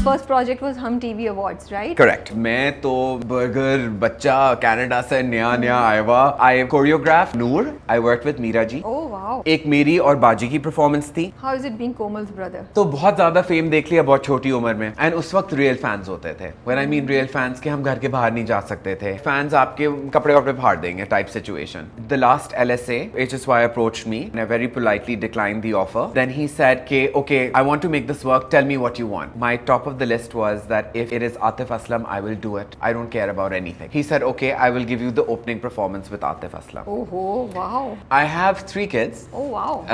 first project was Hum TV Awards, right? Correct. मैं तो burger बच्चा कनाडा से नया आया हुआ. I choreographed Noor. I worked with Meera ji. Oh wow. एक मेरी और बाजी की परफॉर्मेंस थी. How is it being Komal's brother? तो बहुत ज्यादा फेम देख लिया बहुत छोटी उम्र में. एंड उस वक्त रियल फैंस होते थे. When I mean real fans के हम घर के बाहर नहीं जा सकते थे. फैंस आपके कपड़े वपड़े फाड़ देंगे type situation. The last LSA, HSY approached me and I very politely declined the offer. Then he said, okay, I want to make this work. Tell me what you want. My top of the list was that if it is Atif Aslam, I will do it. I don't care about anything. He said, okay, I will give you the opening performance with Atif Aslam. Oh wow. I have 3 kids. Oh wow.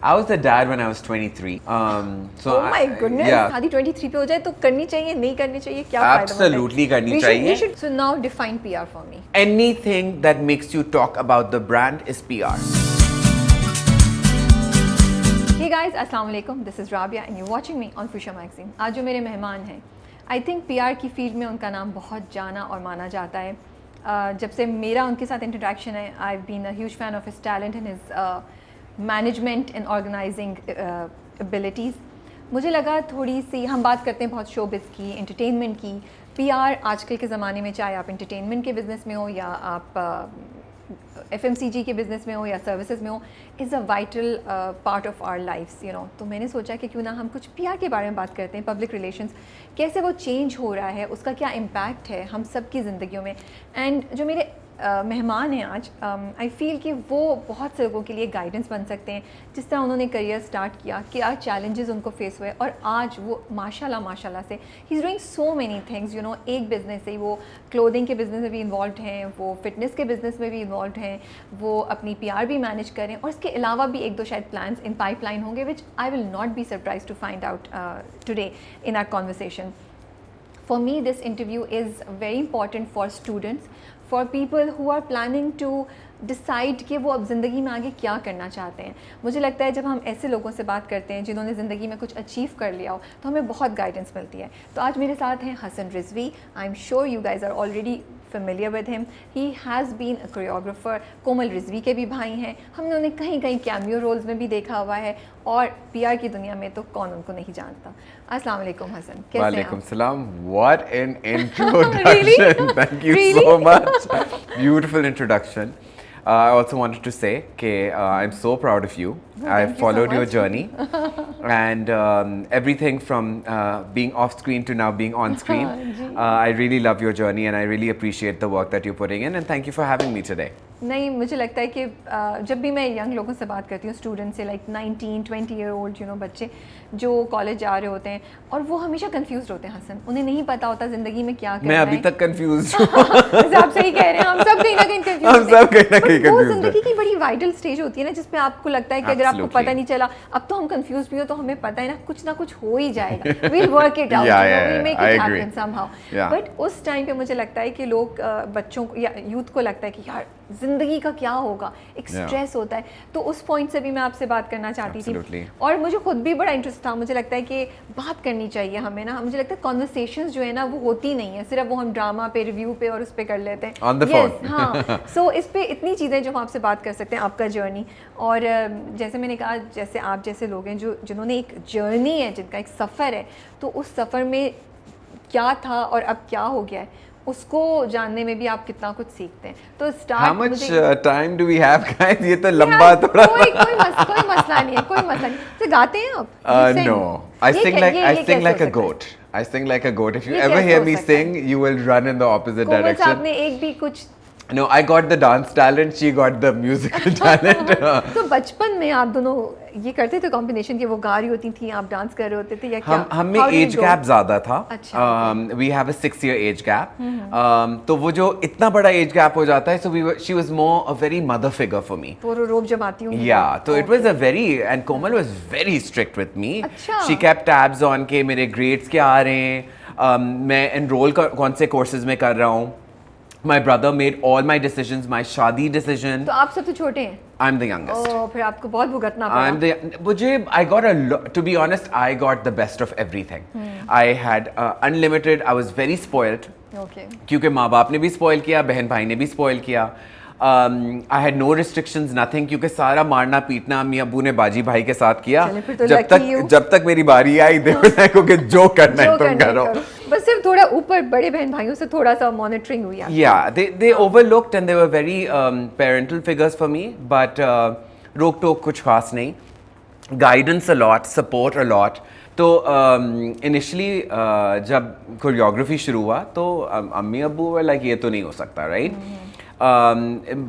I was a dad when I was 23. Oh my goodness. Yeah. शादी 23 पे हो जाए तो करनी चाहिए नहीं करनी चाहिए क्या फायदा? Absolutely करनी चाहिए. So now define PR for me. Anything that makes you talk about the brand is PR. Hey guys, अस्सलाम वालेकुम. This is Rabia and you're watching me on Fuchsia Magazine. आज जो मेरे मेहमान हैं, I think PR की field में उनका नाम बहुत जाना और माना जाता है. जब से मेरा उनके साथ इंटरेक्शन है, I've been a huge fan of his talent and his management and organizing abilities. मुझे लगा थोड़ी सी हम बात करते हैं बहुत शोबिज़ की, एंटरटेनमेंट की. PR आजकल के ज़माने में चाहे आप एंटरटेनमेंट के बिज़नेस में हो या आप FMCG के बिज़नेस में हो या सर्विसेज में हो, is a vital part of our lifes, you know. तो मैंने सोचा कि क्यों ना हम कुछ PR के बारे में बात करते हैं. पब्लिक रिलेशंस कैसे वो चेंज हो रहा है, उसका क्या इम्पैक्ट है हम सब की ज़िंदगियों में. एंड जो मेरे मेहमान हैं आज, आई फील कि वो बहुत से लोगों के लिए गाइडेंस बन सकते हैं. जिस तरह उन्होंने करियर स्टार्ट किया, क्या चैलेंजेस उनको फेस हुए, और आज वो माशाल्लाह से he is doing so many things, you know. एक बिज़नेस से वो क्लोथिंग के बिज़नेस में भी इन्वॉल्व हैं, वो फिटनेस के बिज़नेस में भी इन्वॉल्व हैं, वो अपनी PR भी मैनेज करें, और इसके अलावा भी एक दो शायद प्लान्स इन पाइपलाइन होंगे which I will not be surprise to find out today in our conversation. For me, this interview is very important for students, for people who are planning to decide कि वो अब ज़िंदगी में आगे क्या करना चाहते हैं. मुझे लगता है जब हम ऐसे लोगों से बात करते हैं जिन्होंने ज़िंदगी में कुछ अचीव कर लिया हो, तो हमें बहुत गाइडेंस मिलती है. तो आज मेरे साथ हैं Hasan Rizvi. I am sure you guys are already familiar with him. He has been a choreographer. Komal Rizvi के भी भाई हैं. हमने उन्हें कहीं कहीं कैमियो रोल्स में भी देखा हुआ है, और PR की दुनिया में तो कौन उनको नहीं जानता. अस्सलाम वालेकुम हसन, कैसे हैं आप? वालेकुम सलाम. What an introduction. Thank you so much. Beautiful introduction. I also wanted to say that I'm so proud of you. I've followed your journey and everything from being off screen to now being on screen. I really love your journey and I really appreciate the work that you're putting in, and thank you for having me today. नहीं, मुझे लगता है कि जब भी मैं young लोगों से बात करती हूँ, स्टूडेंट से, like 19-20 year old you know बच्चे जो कॉलेज जा रहे होते हैं, और वो हमेशा कंफ्यूज होते हैं हसन. उन्हें नहीं पता होता ज़िंदगी में क्या करना है. मैं अभी तक कंफ्यूज हूँ. आप सही कह रहे हैं, हम सब कहीं ना कहीं कंफ्यूज हम सब कहीं ना कहीं कंफ्यूज. वो ज़िंदगी की बड़ी वाइटल स्टेज होती है ना, जिसमें आपको लगता है कि अगर आपको पता नहीं चला, अब तो हम कंफ्यूज भी हो, तो हमें पता है ना कुछ हो ही जाएगा. We'll work it out, we'll make it happen somehow. But उस टाइम पे मुझे लगता है कि लोग बच्चों को या यूथ को लगता है कि यार ज़िंदगी का क्या होगा, एक स्ट्रेस होता है. तो उस पॉइंट से भी मैं आपसे बात करना चाहती थी, और मुझे खुद भी बड़ा इंटरेस्ट था. मुझे लगता है कि बात करनी चाहिए हमें ना. मुझे लगता है कॉन्वर्सेशंस जो है ना वो होती नहीं है, सिर्फ वो हम ड्रामा पे, रिव्यू पे और उस पे कर लेते हैं ऑन द फोन. हाँ, सो इस पे इतनी चीज़ें जो हम आपसे बात कर सकते हैं, आपका जर्नी. और जैसे मैंने कहा, जैसे आप जैसे लोग हैं जिन्होंने एक जर्नी है, जिनका एक सफ़र है, तो उस सफ़र में क्या था और अब क्या हो गया है, उसको जानने में भी आप कितना कुछ सीखते हैं. तो start How much time do we have, guys? ये तो लंबा थोड़ा. कोई मसला नहीं है, कोई मसला नहीं. तो गाते हैं आप? No, I sing like a goat. I sing like a goat. If you ever hear me sing, you will run in the opposite direction. कोमल साहब ने एक भी कुछ. No, I got the dance talent. She got the musical talent. तो बचपन में आप दोनों ये करते थे कॉम्बिनेशन, कि वो गा रही होती थी, आप डांस कर रहे होते थे, या क्या? हम में एज गैप ज्यादा था. We have a 6-year age gap. तो वो जो इतना बड़ा एज गैप हो जाता है, so she was more a very mother figure for me. तो रोब जब आती हूँ. Yeah, तो it was a very, and Komal was very strict with me. She kept tabs on के मेरे grades क्या आ रहे हैं, मैं enroll कौन से courses में कर रहा हूँ. My brother made all my decisions, my शादी decision. तो आप सब तो छोटे हैं. I'm the youngest. Oh, फिर आपको बहुत भुगतना पड़ा. I got to be honest, I got the best of everything. I had unlimited. I was very spoiled. Okay. क्योंकि माँ बाप ने भी spoil किया, बहन भाई ने भी spoil किया. I had no restrictions, nothing, क्योंकि सारा मारना पीटना अम्मी अब्बू ने बाजी भाई के साथ किया। चले, फिर तो जब तक मेरी बारी आई they were like, okay, जो करना है तुम करो। बस सिर्फ थोड़ा ऊपर बड़े बहन भाइयों से थोड़ा सा मॉनिटरिंग हुई। Yeah, they overlooked and they were very parental figures for me, but रोक टोक कुछ खास नहीं, guidance a lot, support a lot। तो इनिशियली जब कोरियोग्राफी शुरू हुआ तो अम्मी अब्बू वर लाइक ये तो नहीं हो सकता, राइट।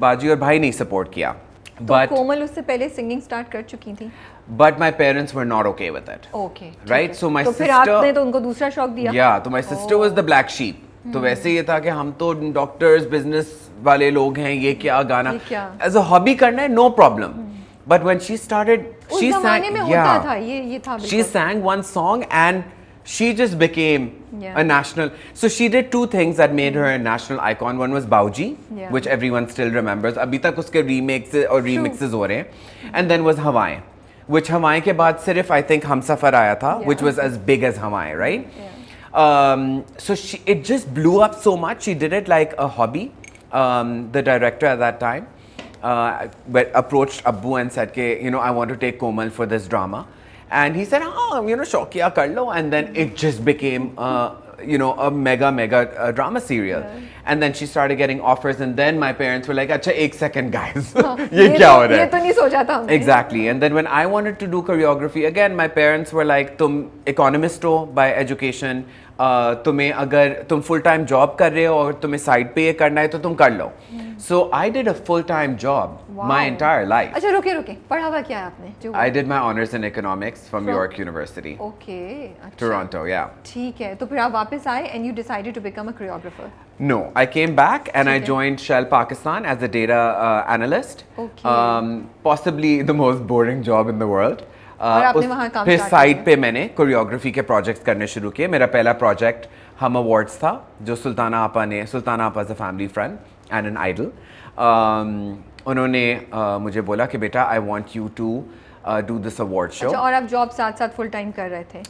बाजी और भाई नहीं सपोर्ट किया। तो कोमल उससे पहले सिंगिंग स्टार्ट कर चुकी थी, but my parents were not okay with it. Okay, right. So my sister, फिर आपने तो उनको दूसरा शौक दिया। या तो my sister was the black sheep. तो वैसे ये था कि हम तो डॉक्टर्स बिजनेस वाले लोग हैं, ये क्या गाना एज अ हॉबी करना है, no problem. But when she started, she sang, she sang one song and she just became a national. So she did two things that made her a national icon. One was Bauji, which everyone still remembers. अभी तक उसके remakes और remixes हो रहे हैं. And then was Hawaii, which Hawaii के बाद सिर्फ I think हमसफर आया था, which was as big as Hawaii, right? So it just blew up so much. She did it like a hobby. The director at that time but approached Abbu and said, you know, I want to take Komal for this drama. And he said, you know, Shokiya kar lo. And then it just became, you know, a mega drama serial. And then she started getting offers. And then my parents were like, acha, ek second, guys. Ye kya ho raha hai? Ye to nahi socha tha humne. Exactly. And then when I wanted to do choreography, again, my parents were like, tum economist ho by education. तुम्हें अगर तुम full time job कर रहे हो और तुम्हें side पे ये करना है तो तुम कर लो। So I did a full-time job my entire life. अच्छा, रुके पढ़ा हुआ क्या है आपने? I did my honors in economics from York University. Okay, Toronto, yeah. ठीक है, तो फिर आप वापस आए and you decided to become a choreographer. No, I came back and I joined Shell Pakistan as a data analyst. Okay. Possibly the most boring job in the world. और आपने वहाँ काम फिर साइड पे मैंने कोरियोग्राफी के projects करने शुरू किए। मेरा पहला प्रोजेक्ट हम अवार्ड्स था, जो सुल्ताना आपा is a family friend and an idol. उन्होंने मुझे बोला कि बेटा I want you to do this award show. और आप जॉब साथ साथ फुल टाइम कर रहे थे?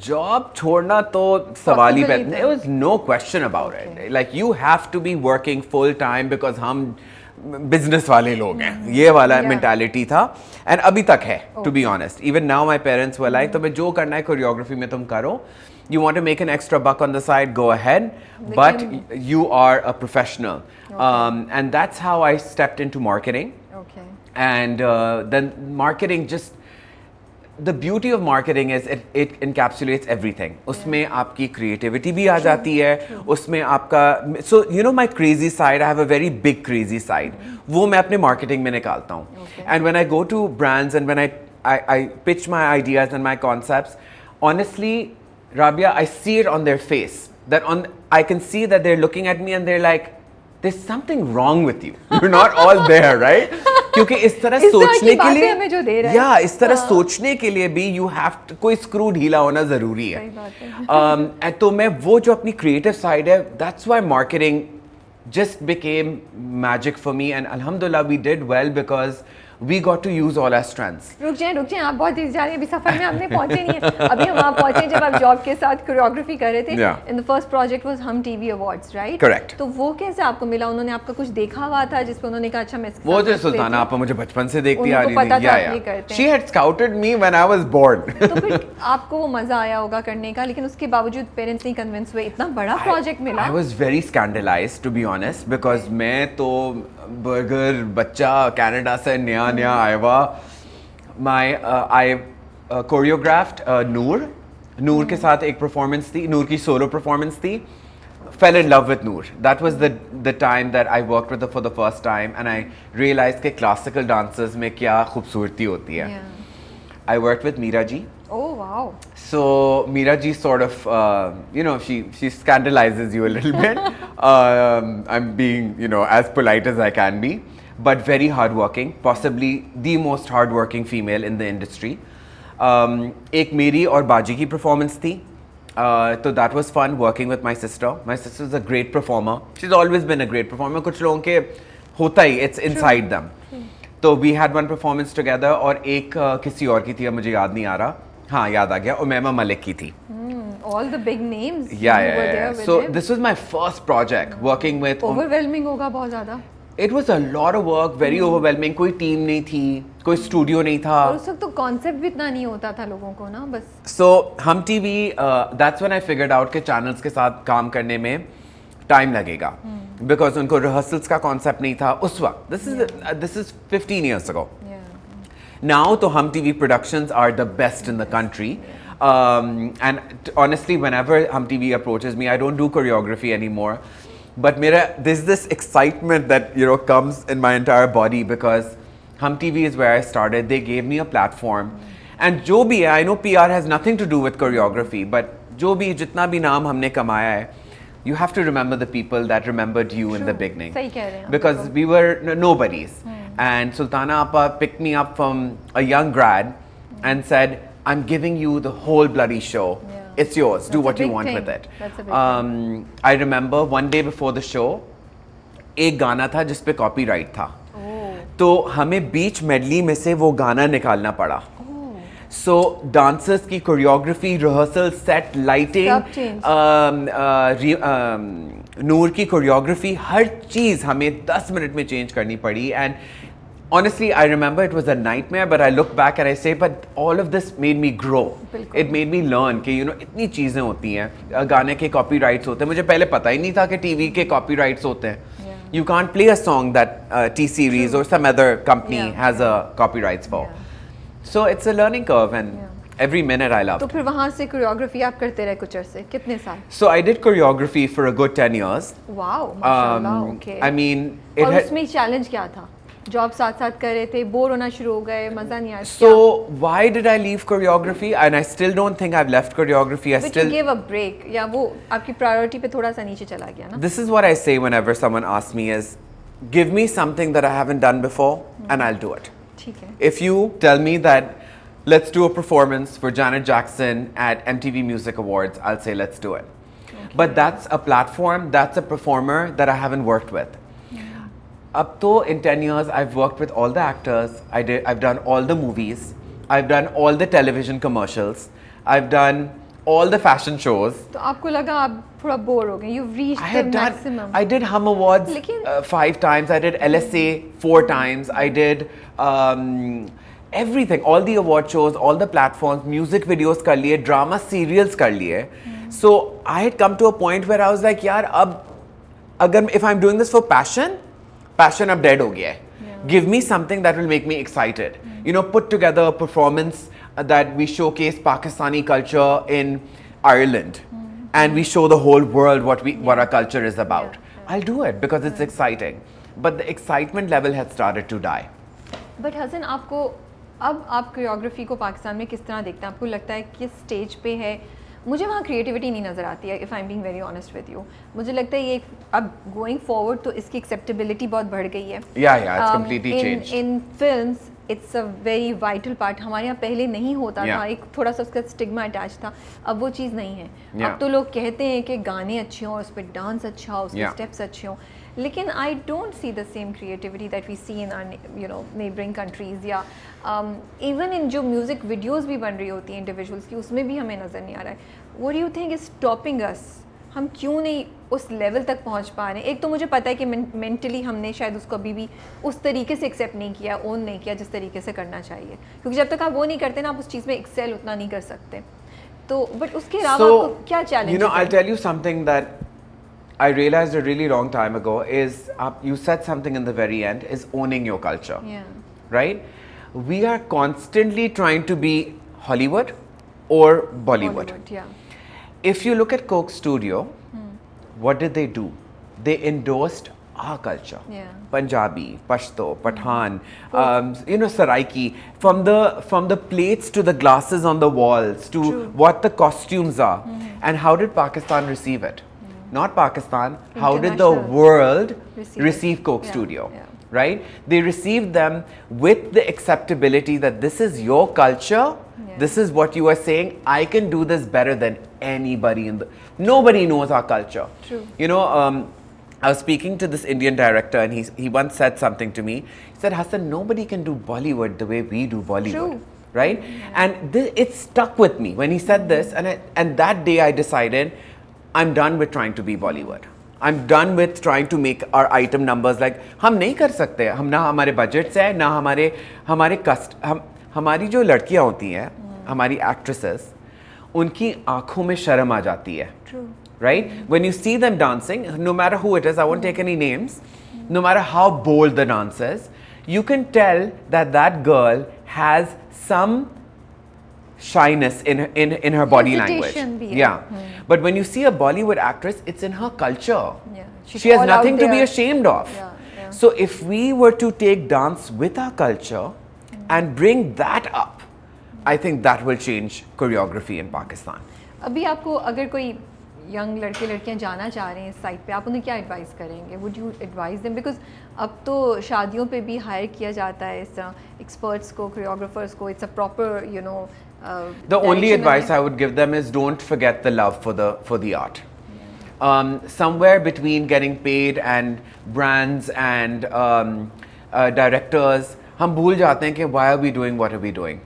जॉब छोड़ना तो सवाल ही पैदा, there was no question about it. Like you have to be working full time because हम बिजनेस वाले लोग हैं, ये वाला मेंटालिटी था एंड अभी तक है, to be honest. Even now my parents were like, तुम्हें जो करना है कोरियोग्राफी में तुम करो, you want to make an extra buck on the side, go ahead, but you are a professional. And that's how I stepped into marketing. Okay. And then marketing just, the beauty of marketing is it encapsulates everything. उसमें आपकी creativity भी आ जाती है, उसमें आपका, so you know my crazy side, I have a very big crazy side. वो मैं अपने marketing में निकालता हूँ. And when I go to brands and when I pitch my ideas and my concepts, honestly, Rabia, I see it on their face. I can see that they're looking at me and they're like, there's something wrong with you. You're not all there, right? क्योंकि इस तरह सोचने के लिए, या इस तरह सोचने के लिए भी you have to, कोई स्क्रू ढीला होना जरूरी है। तो मैं वो जो अपनी क्रिएटिव साइड है, that's why marketing just became magic for me, and alhamdulillah we did well because we got to use all our strengths. रुक जाएं, आप बहुत तेज जा रहे हैं, अभी सफर में हमने पहुंचे नहीं है। अभी हम वहाँ पहुंचे जब आप जॉब के साथ कोरियोग्राफी कर रहे थे। In the first project was हम टीवी अवार्ड्स, right? Correct. तो वो कैसे आपको मिला? उन्होंने आपका कुछ देखा हुआ था जिस पे उन्होंने कहा अच्छा मैं इसके वो जो सुल्ताना आपा मुझे बचपन से देखती आ रही थी, या she had scouted me when I was born. तो फिर आपको वो मजा आया होगा करने का, लेकिन उसके बावजूद पेरेंट्स नहीं कन्विंस हुए, इतना बड़ा प्रोजेक्ट मिला। I was very scandalized to be honest because मैं तो बर्गर बच्चा कनाडा से नया आया हुआ। I choreographed नूर के साथ एक परफॉर्मेंस थी, नूर की सोलो परफॉर्मेंस थी। Fell in love with Noor. That was the time that I worked with her for the first time and I realized कि classical dancers में क्या खूबसूरती होती है। I worked with Meera ji. Oh wow. So Meera ji sort of, you know, she scandalizes you a little bit. I'm being, you know, as polite as I can be, but very hardworking, possibly the most hardworking female in the industry. एक मेरी और बाजी की performance थी. So that was fun working with my sister. My sister is a great performer. She's always been a great performer. कुछ लोगों के होता ही, it's inside them. तो we had one performance together और एक किसी और की थी, अब मुझे याद नहीं आ रहा। हाँ, याद आ गया, उमैमा मलिक की थी। All the big names. Yeah. So this was my first project working with. Overwhelming होगा बहुत ज़्यादा। It was a lot of work, very overwhelming. कोई टीम नहीं थी, कोई स्टूडियो नहीं था. और उस वक्त तो कॉन्सेप्ट भी इतना नहीं होता था लोगों को ना, बस. So हम TV, that's when I figured out कि channels के साथ काम करने में टाइम लगेगा, because उनको रिहर्सल्स का कॉन्सेप्ट नहीं था उस वक्त. This is 15 years ago. Now तो हम TV productions are the best in the country. And honestly, whenever Hum TV approaches me, I don't do choreography anymore. But there's this excitement that comes in my entire body, because Hum TV is where I started. They gave me a platform, and जो भी है, I know PR has nothing to do with choreography, but जो भी जितना भी नाम हमने कमाया है, you have to remember the people that remembered you in the beginning. सही कह रहे हैं. Because we were nobodies, and Sultana Appa picked me up from a young grad and said, I'm giving you the whole bloody show. It's yours. Do what you want with it. I remember one day before the show, एक गाना था जिस पे copyright था. तो हमें बीच medley में से वो गाना निकालना पड़ा. So dancers की choreography, rehearsal, set, lighting, नूर की choreography, हर चीज़ हमें 10 मिनट में चेंज करनी पड़ी. And honestly, I remember it was a nightmare, but I look back and I say, but all of this made me grow. It made me learn कि इतनी चीज़ें होती हैं. गाने के copyrights होते हैं. मुझे पहले पता ही नहीं था कि TV के copyrights होते हैं. You can't play a song that T-Series or some other company has a copyrights for. So it's a learning curve, and every minute I love. तो फिर वहाँ से choreography आप करते रहे कुछ अर्से, कितने साल? So I did choreography for a good 10 years. Wow, माशाल्लाह, okay. I mean, और उसमें challenge क्या था? जॉब साथ साथ कर रहे थे, बोर होना शुरू हो गए, मजा नहीं आया. So why did I leave choreography? And I still don't think I've left choreography. But you gave a break, या वो आपकी priority पे थोड़ा सा नीचे चला गया ना? This is what I say whenever someone asks me is, give me something that I haven't done before, and I'll do it. ठीक है. If you tell me that let's do a performance for Janet Jackson at MTV Music Awards, I'll say let's do it. Okay. But that's a platform, that's a performer that I haven't worked with. Up to in 10 years, I've worked with all the actors. I've done all the movies. I've done all the television commercials. I've done all the fashion shows. तो आपको लगा आप थोड़ा bore हो गए? You've reached the maximum. I did Hum Awards 5 times. I did LSA 4 times. I did everything, all the award shows, all the platforms, music videos कर लिए, drama serials कर लिए. So I had come to a point where I was like, यार अब अगर if I'm doing this for passion अब dead हो गया है. Give me something that will make me excited. Put together a performance that we showcase Pakistani culture in Ireland, and we show the whole world what our culture is about. I'll do it because it's exciting. But the excitement level has started to die. But Hasan, आपको अब आप choreography को पाकिस्तान में किस तरह देखते हैं? आपको लगता है किस स्टेज पे है? मुझे वहाँ क्रिएटिविटी नहीं नज़र आती है, if I am being very honest with you. मुझे लगता है ये अब गोइंग फॉरवर्ड तो इसकी एक्सेप्टेबिलिटी बहुत बढ़ गई है. It's completely changed. In films it's a very vital part. हमारे यहाँ पहले नहीं होता था, एक थोड़ा सा उसका स्टिग्मा अटैच था. अब वो चीज़ नहीं है. अब तो लोग कहते हैं कि गाने अच्छे हों, उस पर डांस अच्छा हो, उसके स्टेप्स अच्छे हों, लेकिन I don't see the same creativity that we see in our neighbouring countries, या इवन इन जो म्यूज़िक वीडियोज़ भी बन रही होती हैं इंडिविजुअल्स की, उसमें भी हमें नज़र नहीं आ रहा है. What do you think is stopping अस? हम क्यों नहीं उस लेवल तक पहुंच पा रहे हैं? एक तो मुझे पता है कि मेंटली हमने शायद उसको अभी भी उस तरीके से एक्सेप्ट नहीं किया, ओन नहीं किया जिस तरीके से करना चाहिए, क्योंकि जब तक आप वो नहीं करते ना, आप उस चीज़ में एक्सेल उतना नहीं कर सकते. तो बट उसके अलावा आपको क्या challenge? I'll tell you something that I realized a really long time ago is, you said something in the very end, is owning your culture. Right? We are constantly trying to be Hollywood or Bollywood. If you look at Coke Studio, what did they do? They endorsed our culture. Punjabi, Pashto, Pathan, Saraiki, from the plates to the glasses on the walls to what the costumes are. And how did Pakistan receive it? Not Pakistan. How did the world receive Coke Studio? Right? They received them with the acceptability that this is your culture. This is what you are saying. I can do this better than anybody nobody knows our culture. True. I was speaking to this Indian director, and he once said something to me. He said, Hasan, nobody can do Bollywood the way we do Bollywood. True. Right? And it stuck with me when he said this, and that day I decided I'm done with trying to be Bollywood. I'm done with trying to make our item numbers like हम नहीं कर सकते, हम ना हमारे budgets है ना हमारी जो लड़कियां होती हैं, हमारी actresses, उनकी आंखों में शर्म आ जाती है. True. Right? When you see them dancing, no matter who it is, I won't take any names, no matter how bold the dance is, you can tell that that girl has some shyness in her body language. Hesitation bhi hai. Yeah. But when you see a Bollywood actress, it's in her culture. Yeah. She has all out nothing to be there. ashamed of. Yeah, yeah. So if we were to take dance with our culture and bring that up, I think that will change choreography in Pakistan. अभी आपको अगर कोई young लड़के लड़कियां जाना चाह रहे हैं इस साइड पे, आप उन्हें क्या एडवाइस करेंगे? Would you advice them? Because अब तो शादियों पे भी हायर किया जाता है इस एक्सपर्ट्स को, कोरियोग्राफर्स को. It's a proper you know. The only advice I would give them is don't forget the love for the art. Somewhere between getting paid and brands and directors, हम भूल जाते हैं कि why are we doing what are we doing.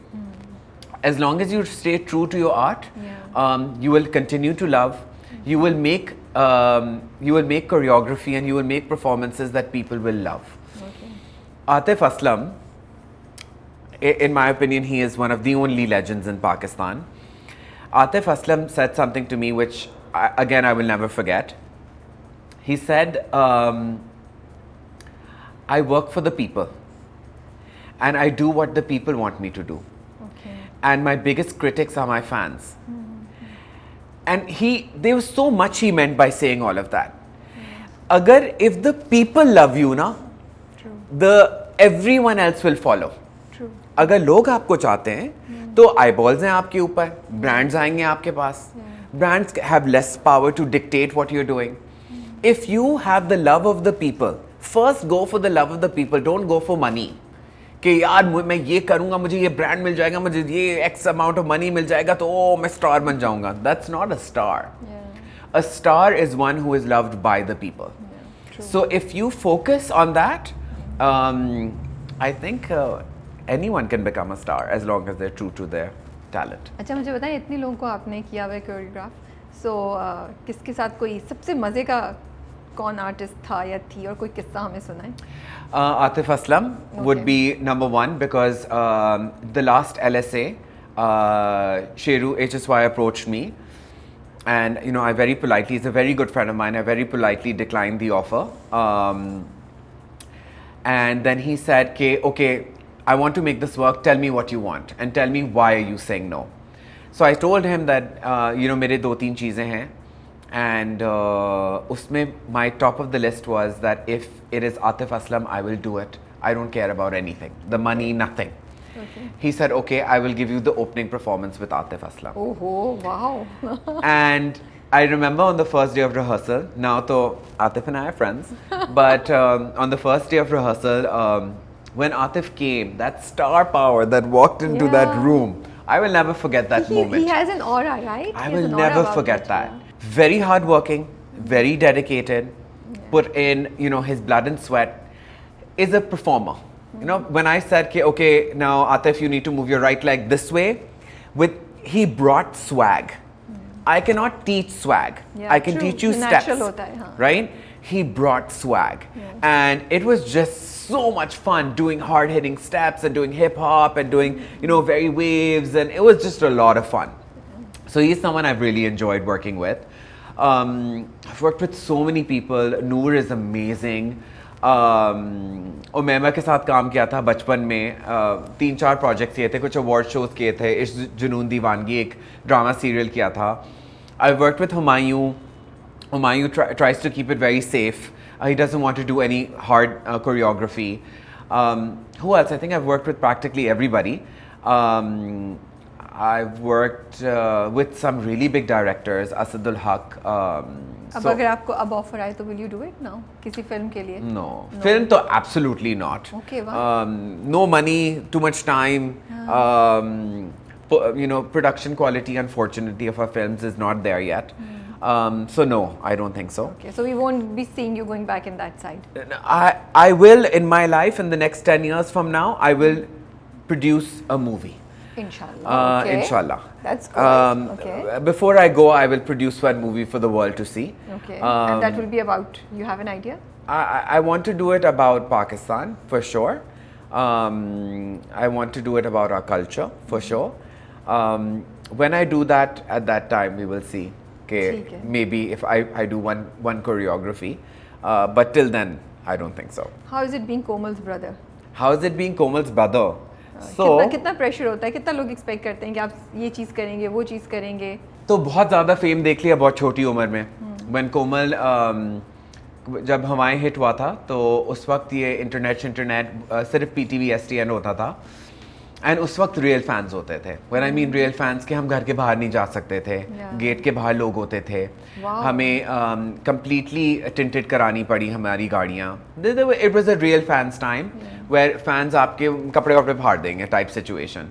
As long as you stay true to your art, you will continue to love. You will make choreography and you will make performances that people will love. Okay. Atif Aslam, in my opinion, he is one of the only legends in Pakistan. Atif Aslam said something to me which, again, I will never forget. He said, I work for the people and I do what the people want me to do. Okay. And my biggest critics are my fans. And there was so much he meant by saying all of that. If the people love you, na, everyone else will follow. True. अगर लोग आपको चाहते हैं, तो eyeballs हैं आपके ऊपर, brands आएंगे आपके पास. Brands have less power to dictate what you're doing. If you have the love of the people, first go for the love of the people. Don't go for money. कि यार मैं ये करूँगा, मुझे ये ब्रांड मिल जाएगा, मुझे ये एक्स अमाउंट ऑफ मनी मिल जाएगा, तो मैं स्टार बन जाऊँगा. That's not a star. A star is one who is loved by the people. So if you focus on that, I think anyone can become a star as long as they're true to their talent. अच्छा, मुझे बताएं, इतने लोगों को आपने किया हुआ है कोरियोग्राफ, सो किसके साथ कोई सबसे मज़े का कौन आर्टिस्ट था या थी, और कोई किस्सा हमें सुनाएं? Atif Aslam would be number one because the last LSA, Sheru HSY approached me, and I very politely, he's a very good friend of mine, I very politely declined the offer. And then he said, okay, I want to make this work, tell me what you want and tell me why are you saying no. So I told him that मेरे 2-3 चीज़ें हैं. And usme my top of the list was that if it is Atif Aslam, I will do it. I don't care about anything. The money, nothing. Okay. He said, okay, I will give you the opening performance with Atif Aslam. Oh, wow. And I remember on the first day of rehearsal, now to Atif and I are friends, but on the first day of rehearsal, when Atif came, that star power that walked into that room, I will never forget that moment. He has an aura, right? I will never forget that. Very hardworking, very dedicated, put in, his blood and sweat, is a performer. When I said, okay, now Atif, you need to move your right leg this way, he brought swag. I cannot teach swag. Yeah, I can teach you steps, right? He brought swag. Yes. And it was just so much fun doing hard-hitting steps and doing hip-hop and doing, very waves, and it was just a lot of fun. So he's someone I've really enjoyed working with. I've worked with so many people. Noor is amazing. Umaima के साथ काम किया था बचपन में. 3-4 projects किए थे, कुछ अवार्ड शोज किए थे. इश्क जुनून दीवानगी एक ड्रामा सीरियल किया था. I've worked with Humayun. Humayun tries to keep it very safe. He doesn't want to do any hard choreography. Who else? I think I've worked with practically everybody. I've worked with some really big directors, Asadul Haq. अब अगर आपको अब offer आए तो will you do it now? किसी film के लिए? No. Film तो absolutely not. Okay, wow. No money, too much time. Production quality, unfortunately, of our films is not there yet. So no, I don't think so. Okay, so we won't be seeing you going back in that side. I will in my life in the next 10 years from now, I will produce a movie. Inshallah. Okay. Inshallah. That's good. Okay. Before I go, I will produce one movie for the world to see. Okay. And that will be about, you have an idea? I want to do it about Pakistan for sure. I want to do it about our culture for sure. When I do that, at that time we will see. Okay, maybe if I do one choreography, but till then I don't think so. How is it being Komal's brother? How is it being Komal's brother? So कितना pressure होता है, कितना लोग expect करते हैं कि आप ये चीज़ करेंगे, वो चीज़ करेंगे? तो बहुत ज़्यादा फेम देख लिया बहुत छोटी उम्र में. When कोमल जब हवाएं हिट हुआ था तो उस वक्त ये इंटरनेट सिर्फ PTV STN होता था. एंड उस वक्त रियल फैंस होते थे. When I mean real fans के हम घर के बाहर नहीं जा सकते थे. गेट के बाहर लोग होते थे. हमें कंप्लीटली टिंटेड करानी पड़ी हमारी गाड़ियाँ. It was a real fans time where fans आपके कपड़े वपड़े फाड़ देंगे type situation.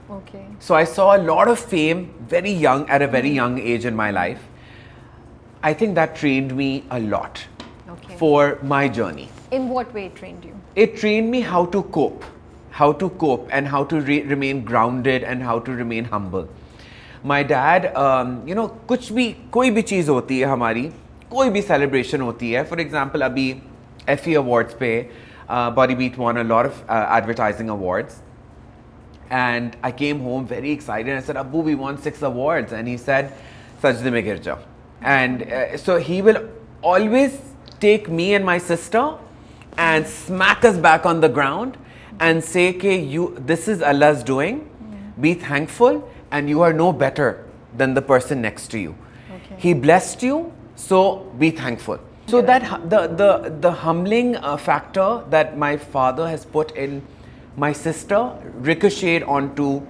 So I saw a lot of fame very young at a very young age in my life. I think that trained me a lot for my journey. In what way it trained you? It trained me how to cope and how to remain grounded and how to remain humble. My dad, कुछ भी कोई भी चीज़ होती है हमारी, कोई भी celebration होती है. For example, अभी FE Awards पे Body Beat won a lot of advertising awards. And I came home very excited and I said, Abbu, we won 6 awards. And he said, Sajde mein gir jao. And so he will always take me and my sister and smack us back on the ground and say this is Allah's doing, be thankful, and you are no better than the person next to you. He blessed you, so be thankful. So that the humbling factor that my father has put in my sister ricocheted onto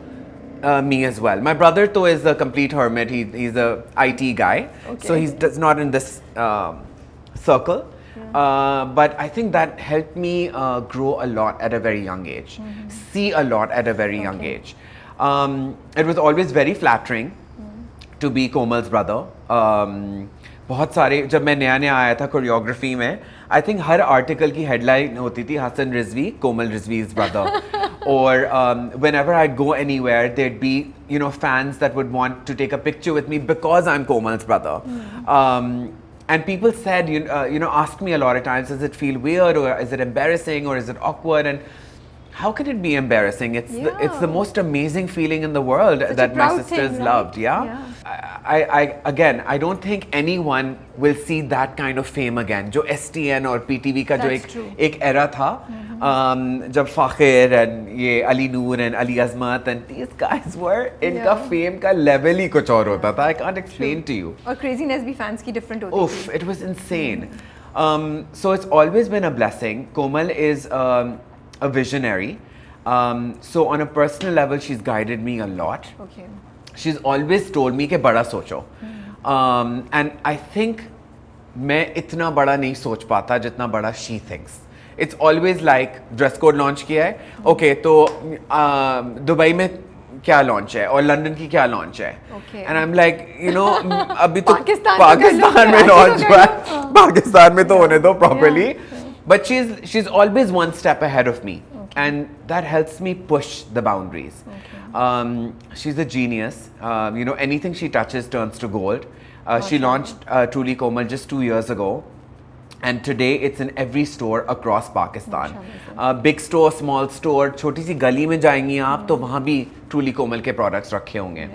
me as well. My brother though is a complete hermit. He's a IT guy, so he's not in this circle. But I think that helped me grow a lot at a very young age, see a lot at a very young age. It was always very flattering to be Komal's brother. बहुत सारे जब मैं नया आया था choreography में, I think her article की headline होती थी Hasan Rizvi, Komal Rizvi's brother. Or whenever I'd go anywhere, there'd be fans that would want to take a picture with me because I'm Komal's brother. And people said, asked me a lot of times, does it feel weird or is it embarrassing or is it awkward? And how can it be embarrassing? It's the most amazing feeling in the world that my sisters loved. I don't think anyone will see that kind of fame again. जो STN और PTV का जो एक era था, जब फ़ाखिर and ये अली नूर and Ali Azmat and these guys were, इनका fame का level ही कुछ और होता था. I can't explain to you. और craziness भी fans की different होती थी. Oof, it was insane. So it's always been a blessing. Komal is a visionary. So on a personal level, she's guided me a lot. She's always told me कि बड़ा सोचो. And I think मैं इतना बड़ा नहीं सोच पाता जितना बड़ा she thinks. It's always like dress code launch किया है. Okay, तो दुबई में क्या launch है और लंदन की क्या launch है. And I'm like, अभी तो पाकिस्तान में launch हुआ है. पाकिस्तान में तो होने दो properly. But she's always one step ahead of me. And that helps me push the boundaries. She's a genius. Anything she touches turns to gold. She launched Truly Komal just 2 years ago. And today it's in every store across Pakistan. Big store, small store, छोटी सी गली में जाएंगी आप तो वहाँ भी Truly Komal के products रखे होंगे.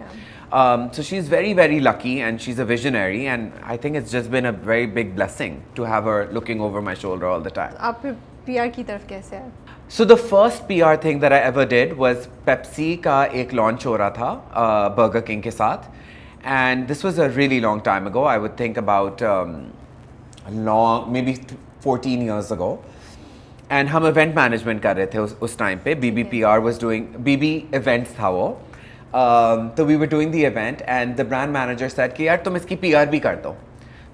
So she's very, very lucky and she's a visionary and I think it's just been a very big blessing to have her looking over my shoulder all the time. आप फिर PR की तरफ कैसे आए? So the first PR thing that I ever did was Pepsi का एक launch हो रहा था Burger King के साथ. And this was a really long time ago. I would think about maybe 14 years ago. And हम event management कर रहे थे उस time पे. BBPR was doing, BB events था वो. So we were doing the event and the brand manager said कि यार तुम इसकी PR भी कर दो.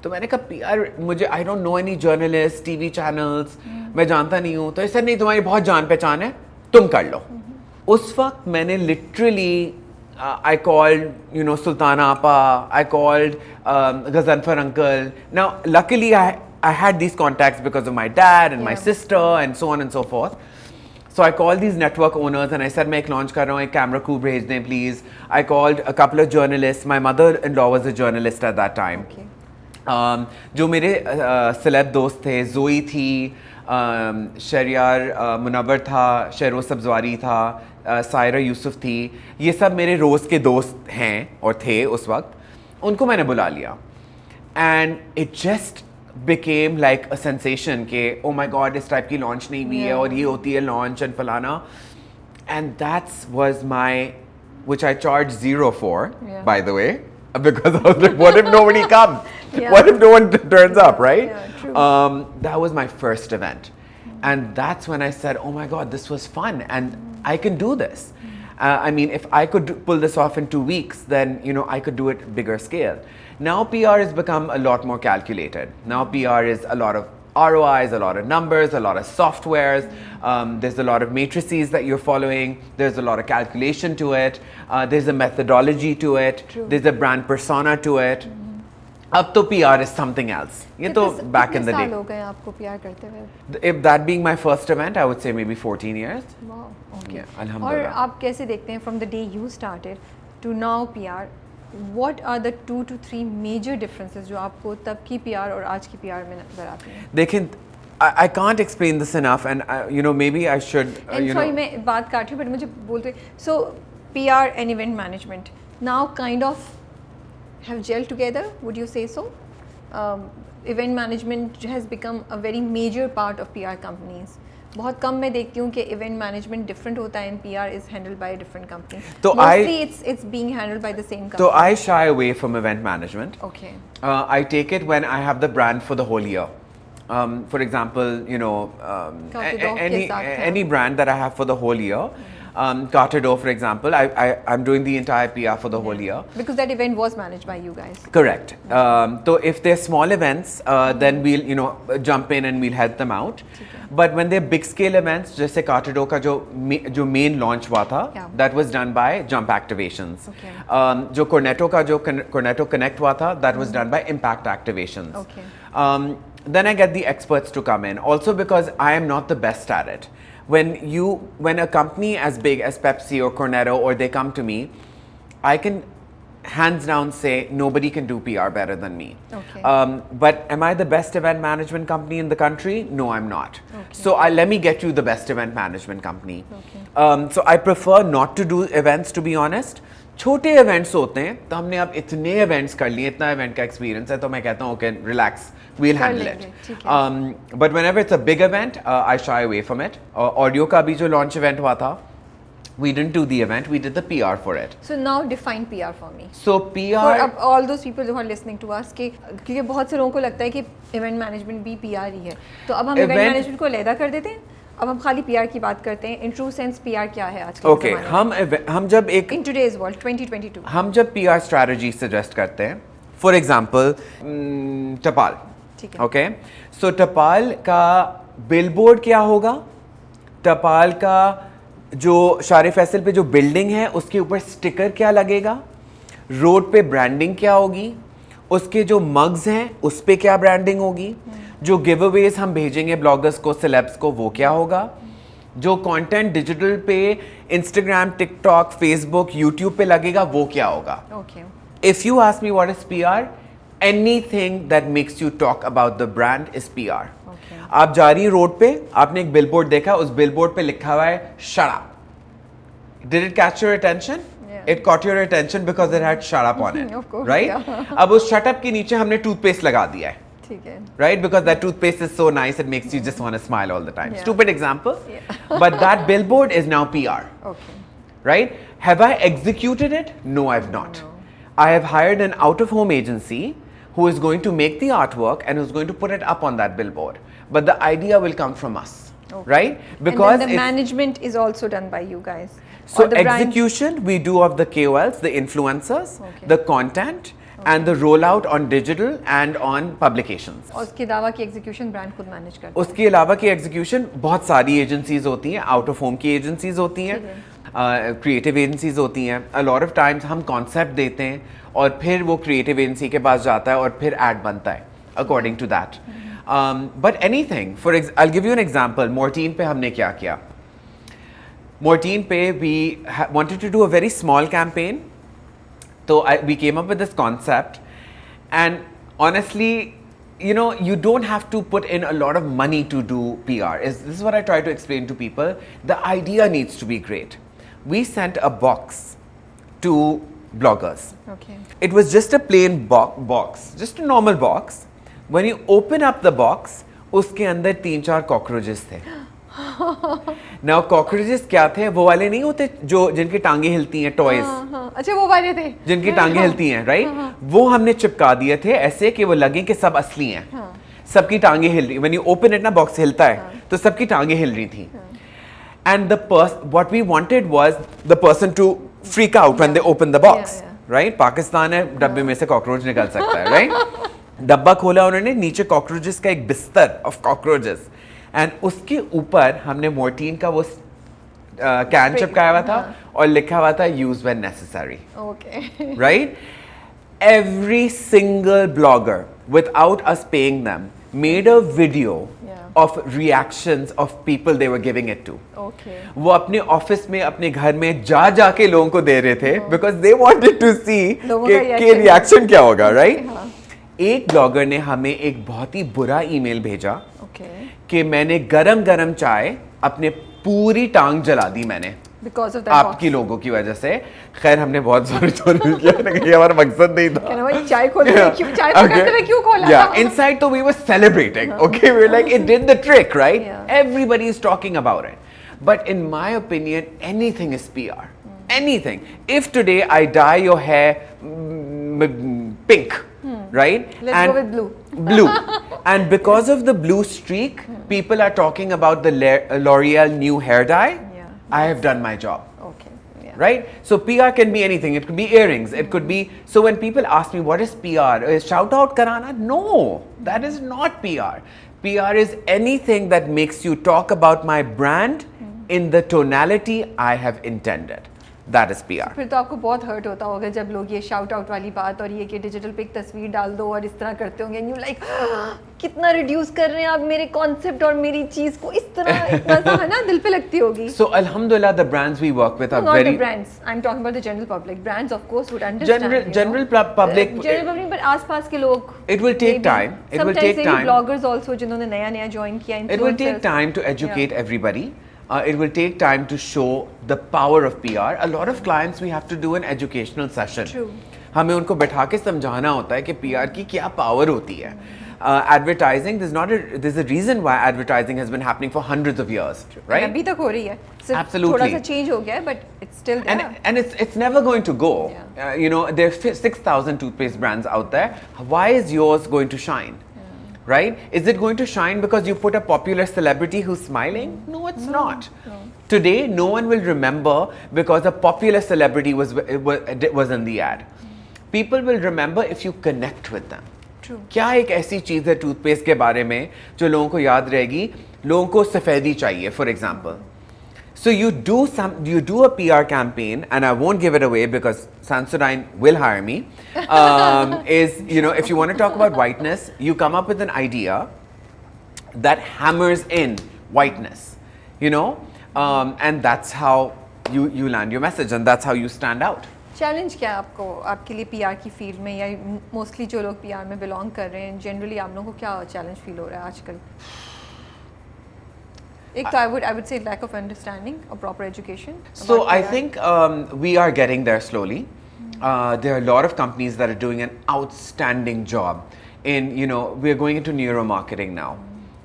तो मैंने कहा PR मुझे I don't know any journalists, TV channels, मैं जानता नहीं हूँ. तो ऐसा नहीं तुम्हारी बहुत जान पहचान है, तुम कर लो. उस वक्त मैंने literally I called, Sultana Appa, I called Ghazanfar uncle. Now, luckily I had these contacts because of my dad and my sister and so on and so forth. So I called these network owners and I said मैं एक launch कर रहा हूँ, एक camera crew भेज दें please. I called a couple of journalists. My mother-in-law was a journalist at that time. Okay. जो मेरे celeb दोस्त थे, जोई थी, शरियार मुनव्वर था, शेरोज सब्जवारी था, सायरा यूसुफ थी, ये सब मेरे रोज़ के दोस्त हैं और थे उस वक्त. उनको मैंने बुला लिया. And it just became like a sensation कि oh my god इस टाइप की launch नहीं हुई है और ये होती है launch and फलाना. And that was my, which I charged zero for, by the way, because I was like, what if nobody comes? What if no one turns up, right? Yeah, true. That was my first event. And that's when I said, oh my god, this was fun and I can do this. I mean, if I could pull this off in 2 weeks, then, you know, I could do it bigger scale. Now PR has become a lot more calculated. Now PR is a lot of ROIs, a lot of numbers, a lot of softwares. There's a lot of matrices that you're following. There's a lot of calculation to it. There's a methodology to it. True. There's a brand persona to it. अब तो PR is something else. ये तो back in the day. कितने साल हो गए आपको PR करते हुए? If that being my first event, I would say maybe 14 years. Wow. Okay. Yeah, alhamdulillah. और आप कैसे देखते हैं from the day you started to now PR? What are the 2 to 3 major differences जो आपको तब की PR और आज की PR में नजर आती हैं? देखें, I can't explain this enough, and you know, maybe I should. And sorry, मैं बात काट रही हूँ, but मुझे बोलते so PR and event management now kind of have gelled together. Would you say so? Event management has become a very major part of PR companies. बहुत कम मैं देखती हूँ कि event management different होता है and PR is handled by a different company. So mostly it's being handled by the same company. So I shy away from event management. Okay. I take it when I have the brand for the whole year. For example, you know, any brand that I have for the whole year. Carter Doe, for example, I'm doing the entire PR for the whole year. Because that event was managed by you guys. Correct. So if they're small events, then we'll, you know, jump in and we'll help them out. But when they're big scale events, जैसे Carter Doe का जो main launch हुआ था, that was done by Jump Activations. Okay. जो Cornetto का जो Cornetto Connect हुआ था, that was done by Impact Activations. Okay. Then I get the experts to come in. Also because I am not the best at it. When a company as big as Pepsi or Cornetto or they come to me, I can hands down say nobody can do PR better than me. Okay. But am I the best event management company in the country? No, I'm not. Okay. So let me get you the best event management company. Okay. So I prefer not to do events, to be honest. छोटे events होते हैं तो हमने अब इतने events कर लिए, इतना event का experience है तो मैं कहता हूँ okay, relax, we'll handle it. But whenever it's a big event, I shy away from it. Audio का भी जो launch event हुआ था, we didn't do the event, we did the PR for it. So now define PR for me. So PR for all those people who are listening to us कि क्योंकि बहुत से लोगों को लगता है कि event management भी PR ही है, तो अब हम event management को अलग कर देते हैं, अब हम खाली PR की बात करते हैं. In true sense PR क्या है आज के ज़माने में? हम जब एक in today's world 2022 हम जब PR strategy suggest करते हैं, for example टपाल, ठीक है, okay, so टपाल का billboard क्या होगा, टपाल का जो शारे फैसल पे जो बिल्डिंग है उसके ऊपर स्टिकर क्या लगेगा, रोड पे ब्रांडिंग क्या होगी, उसके जो मग्स हैं उस पे क्या ब्रांडिंग होगी, जो गिव अवेज हम भेजेंगे ब्लॉगर्स को, सेलेब्स को, वो क्या होगा, जो कंटेंट डिजिटल पे इंस्टाग्राम, टिकटॉक, फेसबुक, यूट्यूब पे लगेगा वो क्या होगा. If you ask me what is PR, anything that makes you talk about the brand is PR. आप जा रही रोड पे, आपने एक बिलबोर्ड देखा, उस बिलबोर्ड पे लिखा हुआ है shut up. Did it catch your attention? Yeah. It caught your attention because it had shut up on it. Of course, right? Yeah. अब उस shut up के नीचे हमने टूथपेस्ट लगा दिया है. ठीक है. Right? Because that toothpaste is so nice, it makes you just want to smile all the time. Yeah. Stupid example. Yeah. But that billboard is now PR. Okay. Right? Have I executed it? No, I've not. No. I have hired an out-of-home agency who is going to make the artwork and who's going to put it up on that billboard. But the idea will come from us. Okay. Right? Because and then the management is also done by you guys. So execution we do of the KOLs, the influencers, the content, and the rollout on digital and on publications. और उसके अलावा की execution brand खुद manage करता है. उसके अलावा की execution बहुत सारी agencies होती हैं, out of home की agencies होती हैं, creative agencies होती हैं. A lot of times हम concept देते हैं और फिर वो creative agency के पास जाता है और फिर ad बनता है according to that. But anything, I'll give you an example. Morteen पे हमने क्या किया? Morteen पे we wanted to do a very small campaign. So we came up with this concept, and honestly, you know, you don't have to put in a lot of money to do PR. This is what I try to explain to people. The idea needs to be great. We sent a box to bloggers. Okay. It was just a plain box, just a normal box. When you open up the box, उसके अंदर 3-4 cockroaches थे. Now cockroaches क्या थे? वो वाले नहीं होते जो जिनकी टांगे हिलती हैं, toys. अच्छा वो वाले थे जिनकी टांगे हिलती हैं, राइट? वो हमने चिपका दिए थे ऐसे कि वो लगे कि सब असली हैं. सबकी टांगे हिल रही. When you open it ना, बॉक्स हिलता है, तो सबकी टांगे हिल रही थी. And what we wanted was the person to freak out when they open the box, right? Pakistan है, डब्बे में से कॉकरोच निकल सकता है, right? डब्बा खोला उन्होंने, नीचे कॉकरोचेस का एक बिस्तर of cockroaches. एंड उसके ऊपर हमने मोर्टीन का वो कैन चिपकाया हुआ था और लिखा हुआ था use when necessary. Okay. Right? Every single blogger without us paying them made a video of reactions of people they were giving it to. वो अपने ऑफिस में, अपने घर में जाके लोगों को दे रहे थे बिकॉज दे वांटेड टू सी कि रिएक्शन क्या होगा, राइट? एक ब्लॉगर ने हमें एक बहुत ही बुरा ईमेल भेजा कि मैंने गरम चाय अपने पूरी टांग जला दी मैंने Because of that आपकी लोगों की वजह से. खैर हमने बहुत जोर किया लेकिन ये हमारा मकसद नहीं था. चाय पकाते हुए क्यों खोला? Yeah, inside तो we were celebrating. Okay, we were like it did the trick, right? Everybody is talking about it. But in my opinion, anything is PR. Anything. If today I dye your hair pink, right? Let's go with blue. Blue. And because of the blue streak, people are talking about the L'Oreal new hair dye. I have done my job. Okay. Yeah. Right? So PR can be anything. It could be earrings. It could be. So when people ask me what is PR, shout out karana? No, that is not PR. PR is anything that makes you talk about my brand in the tonality I have intended. That is PR. फिर तो आपको बहुत hurt होता होगा जब लोग ये shout out वाली बात और ये कि डिजिटल पे एक तस्वीर डाल दो और इस तरह करते होंगे. यू लाइक कितना रिड्यूस कर रहे हैं आप मेरे कॉन्सेप्ट और मेरी चीज को, इस तरह इतना सा है ना, दिल पे लगती होगी. So alhamdulillah, the brands we work with are not very. The brands. I'm talking about the general public. Brands of course would understand. General public. General public, but आसपास के लोग. It will take time. It will take time. Bloggers also जिन्होंने नया join किया. It will take time to educate everybody. It will take time to show the power of PR. A lot of clients we have to do an educational session. True. हमें उनको बैठा के समझाना होता है कि PR की क्या power होती है. Advertising, there's a reason why advertising has been happening for hundreds of years, right? अभी तक हो रही है. Absolutely. थोड़ा सा change हो गया है, but it's still there. And it's never going to go. You know, there's 6,000 toothpaste brands out there. Why is yours going to shine? Right? Is it going to shine because you put a popular celebrity who's smiling? No, it's not. No. Today, no one will remember because a popular celebrity was in the ad. People will remember if you connect with them. True. क्या एक ऐसी चीज़ है toothpaste के बारे में जो लोगों को याद रहेगी? लोगों को सफ़ेदी चाहिए, for example. So you do a PR campaign, and I won't give it away because Sensodyne will hire me. Is, you know, if you want to talk about whiteness, you come up with an idea that hammers in whiteness, you know, and that's how you land your message, and that's how you stand out. Challenge क्या है आपको, आपके लिए PR की field में, या mostly जो लोग PR में बिलोंग कर रहे हैं, जनरली आप लोगों को क्या चैलेंज फील हो रहा है आजकल? एक तो I would say lack of understanding or proper education. So I think we are getting there slowly. There are a lot of companies that are doing an outstanding job in, you know, we are going into neuromarketing now.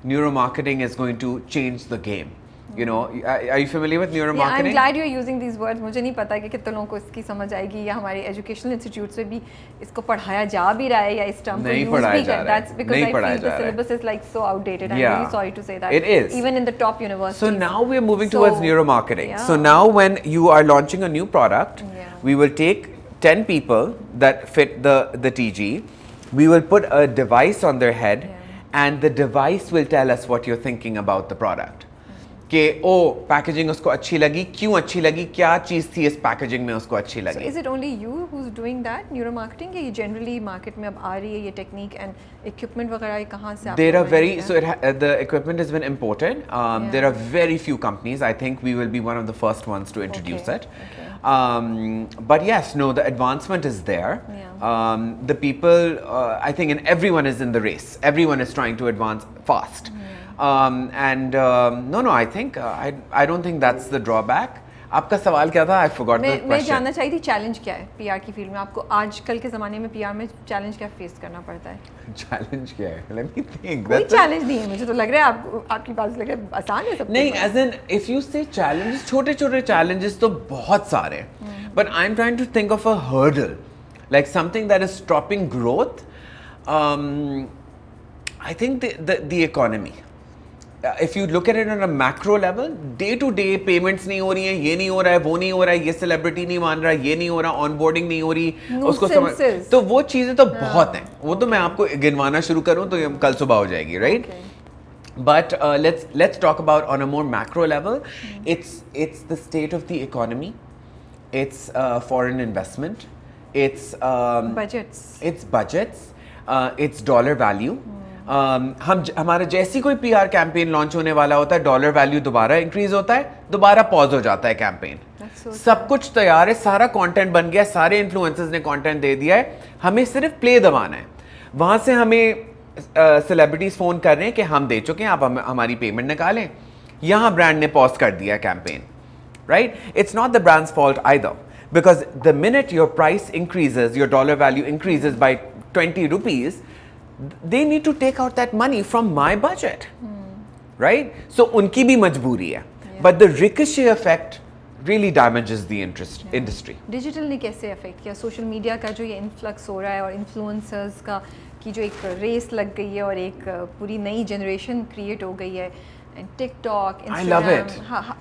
Neuromarketing is going to change the game. You know, are you familiar with neuromarketing? Yeah, I'm glad you're using these words. मुझे नहीं पता कि कितने लोगों को इसकी समझ आएगी, या हमारे एजुकेशनल इंस्टीट्यूट से भी इसको पढ़ाया जा भी रहा है या इस टर्म को यूज भी कर. That's because I feel the syllabus is like so outdated. I'm really sorry to say that. It is. Even in the top universities. So now we're moving towards neuromarketing. So now when you are launching a new product, we will take 10 people that fit the TG. We will put a device on their head, and the device will tell us what you're thinking about the product. कि ओ packaging उसको अच्छी लगी, क्यों अच्छी लगी, क्या चीज़ थी इस पैकेजिंग में उसको अच्छी लगी. So is it only you who's doing that neuro marketing, या ये जनरली मार्केट में अब आ रही है ये टेक्निक एंड इक्विपमेंट वगैरह कहाँ से There are very the equipment has been imported. There are very few companies. I think we will be one of the first ones to introduce it. But yes, no, the advancement is there. The people, I think, and everyone is in the race. Everyone is trying to advance fast. No, I think I don't think that's the drawback. आपका सवाल क्या था? I forgot the question. मैं जानना चाहिए थी challenge क्या है पीआर की फील्ड में, आपको आजकल के ज़माने में पीआर में चैलेंज क्या फेस करना पड़ता है? चैलेंज क्या है? Let me think. कोई चैलेंज नहीं है, मुझे तो लग रहा है आपकी बात लग रहा है आसान है सब. नहीं, as in if you say challenges, छोटे-छोटे challenges तो बहुत सारे हैं. But I'm trying to think of a hurdle, like something that is stopping growth. I think the economy. If you look at it on a macro level, day to day payments नहीं हो रही हैं, ये नहीं हो रहा है, वो नहीं हो रहा है, ये celebrity नहीं मान रहा है, ये नहीं हो रहा, onboarding नहीं हो रही, उसको समझ, तो वो चीज़ें तो बहुत हैं, वो तो मैं आपको गिनवाना शुरू करूँ तो ये कल सुबह हो जाएगी, right? But let's talk about on a more macro level. It's the state of the economy. It's foreign investment. It's budgets. It's dollar value. हमारा जैसी कोई पीआर कैंपेन लॉन्च होने वाला होता है, डॉलर वैल्यू दोबारा इंक्रीज होता है, दोबारा पॉज हो जाता है कैंपेन. सब कुछ तैयार है, सारा कंटेंट बन गया, सारे इन्फ्लुएंसर्स ने कंटेंट दे दिया है, हमें सिर्फ प्ले दबाना है. वहां से हमें सेलिब्रिटीज फोन कर रहे हैं कि हम दे चुके हैं, आप हमारी पेमेंट निकालें. यहाँ ब्रांड ने पॉज कर दिया campaign, right? It's not the brands fault either, because the minute your price increases, your dollar value increases by 20 rupees, they need to take out that money from my budget, right? So उनकी भी मजबूरी है, but the ricochet effect really damages the industry. Digital ने कैसे affect किया? Social media का जो ये इन्फ्लक्स हो रहा है और इन्फ्लुएंसर्स का की जो एक रेस लग गई है और एक पूरी नई जनरेशन क्रिएट हो गई है. And TikTok, Instagram. I love it.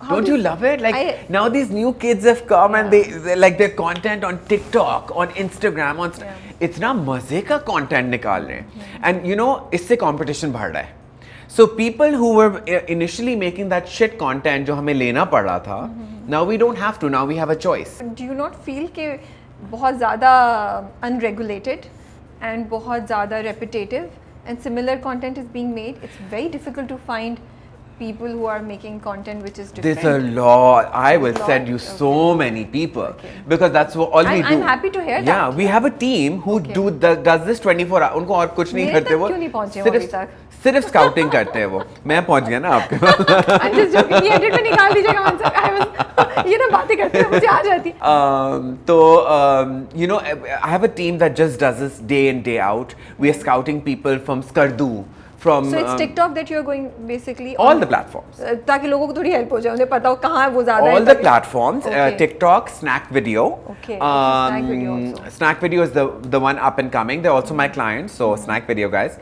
Don't you love it? Like now these new kids have come and they like their content on TikTok, on Instagram, इतना मजे का content निकाल रहे हैं. And you know, इससे competition बढ़ रहा है. So people who were initially making that shit content जो हमें लेना पड़ रहा था, now we don't have to. Now we have a choice. Do you not feel कि बहुत ज़्यादा unregulated and बहुत ज़्यादा repetitive and similar content is being made? It's very difficult to find people who are making content which is different. There's a lot. I will send you so many people because that's what all we do. I'm happy to hear that. Yeah, we have a team who does this 24 hours. उनको और कुछ नहीं करते वो. क्यों नहीं पहुंचे वो अभी तक? सिर्फ स्काउटिंग करते हैं वो. मैं पहुंच गया ना आपके पास. I'm just joking. ये edit में निकाल दीजिएगा आंसर. ये ना बातें करते हैं मुझे आ जाती. तो you know, I have a team that just does this day in day out. We are scouting people from Skardu. From, so it's TikTok that you're going basically all the platforms ताकि लोगों को थोड़ी help हो जाए, उन्हें पता हो कहाँ वो ज़्यादा all the platforms. TikTok, Snack Video. Snack Video also. Snack Video is the one up and coming. They're also my clients, so Snack Video guys.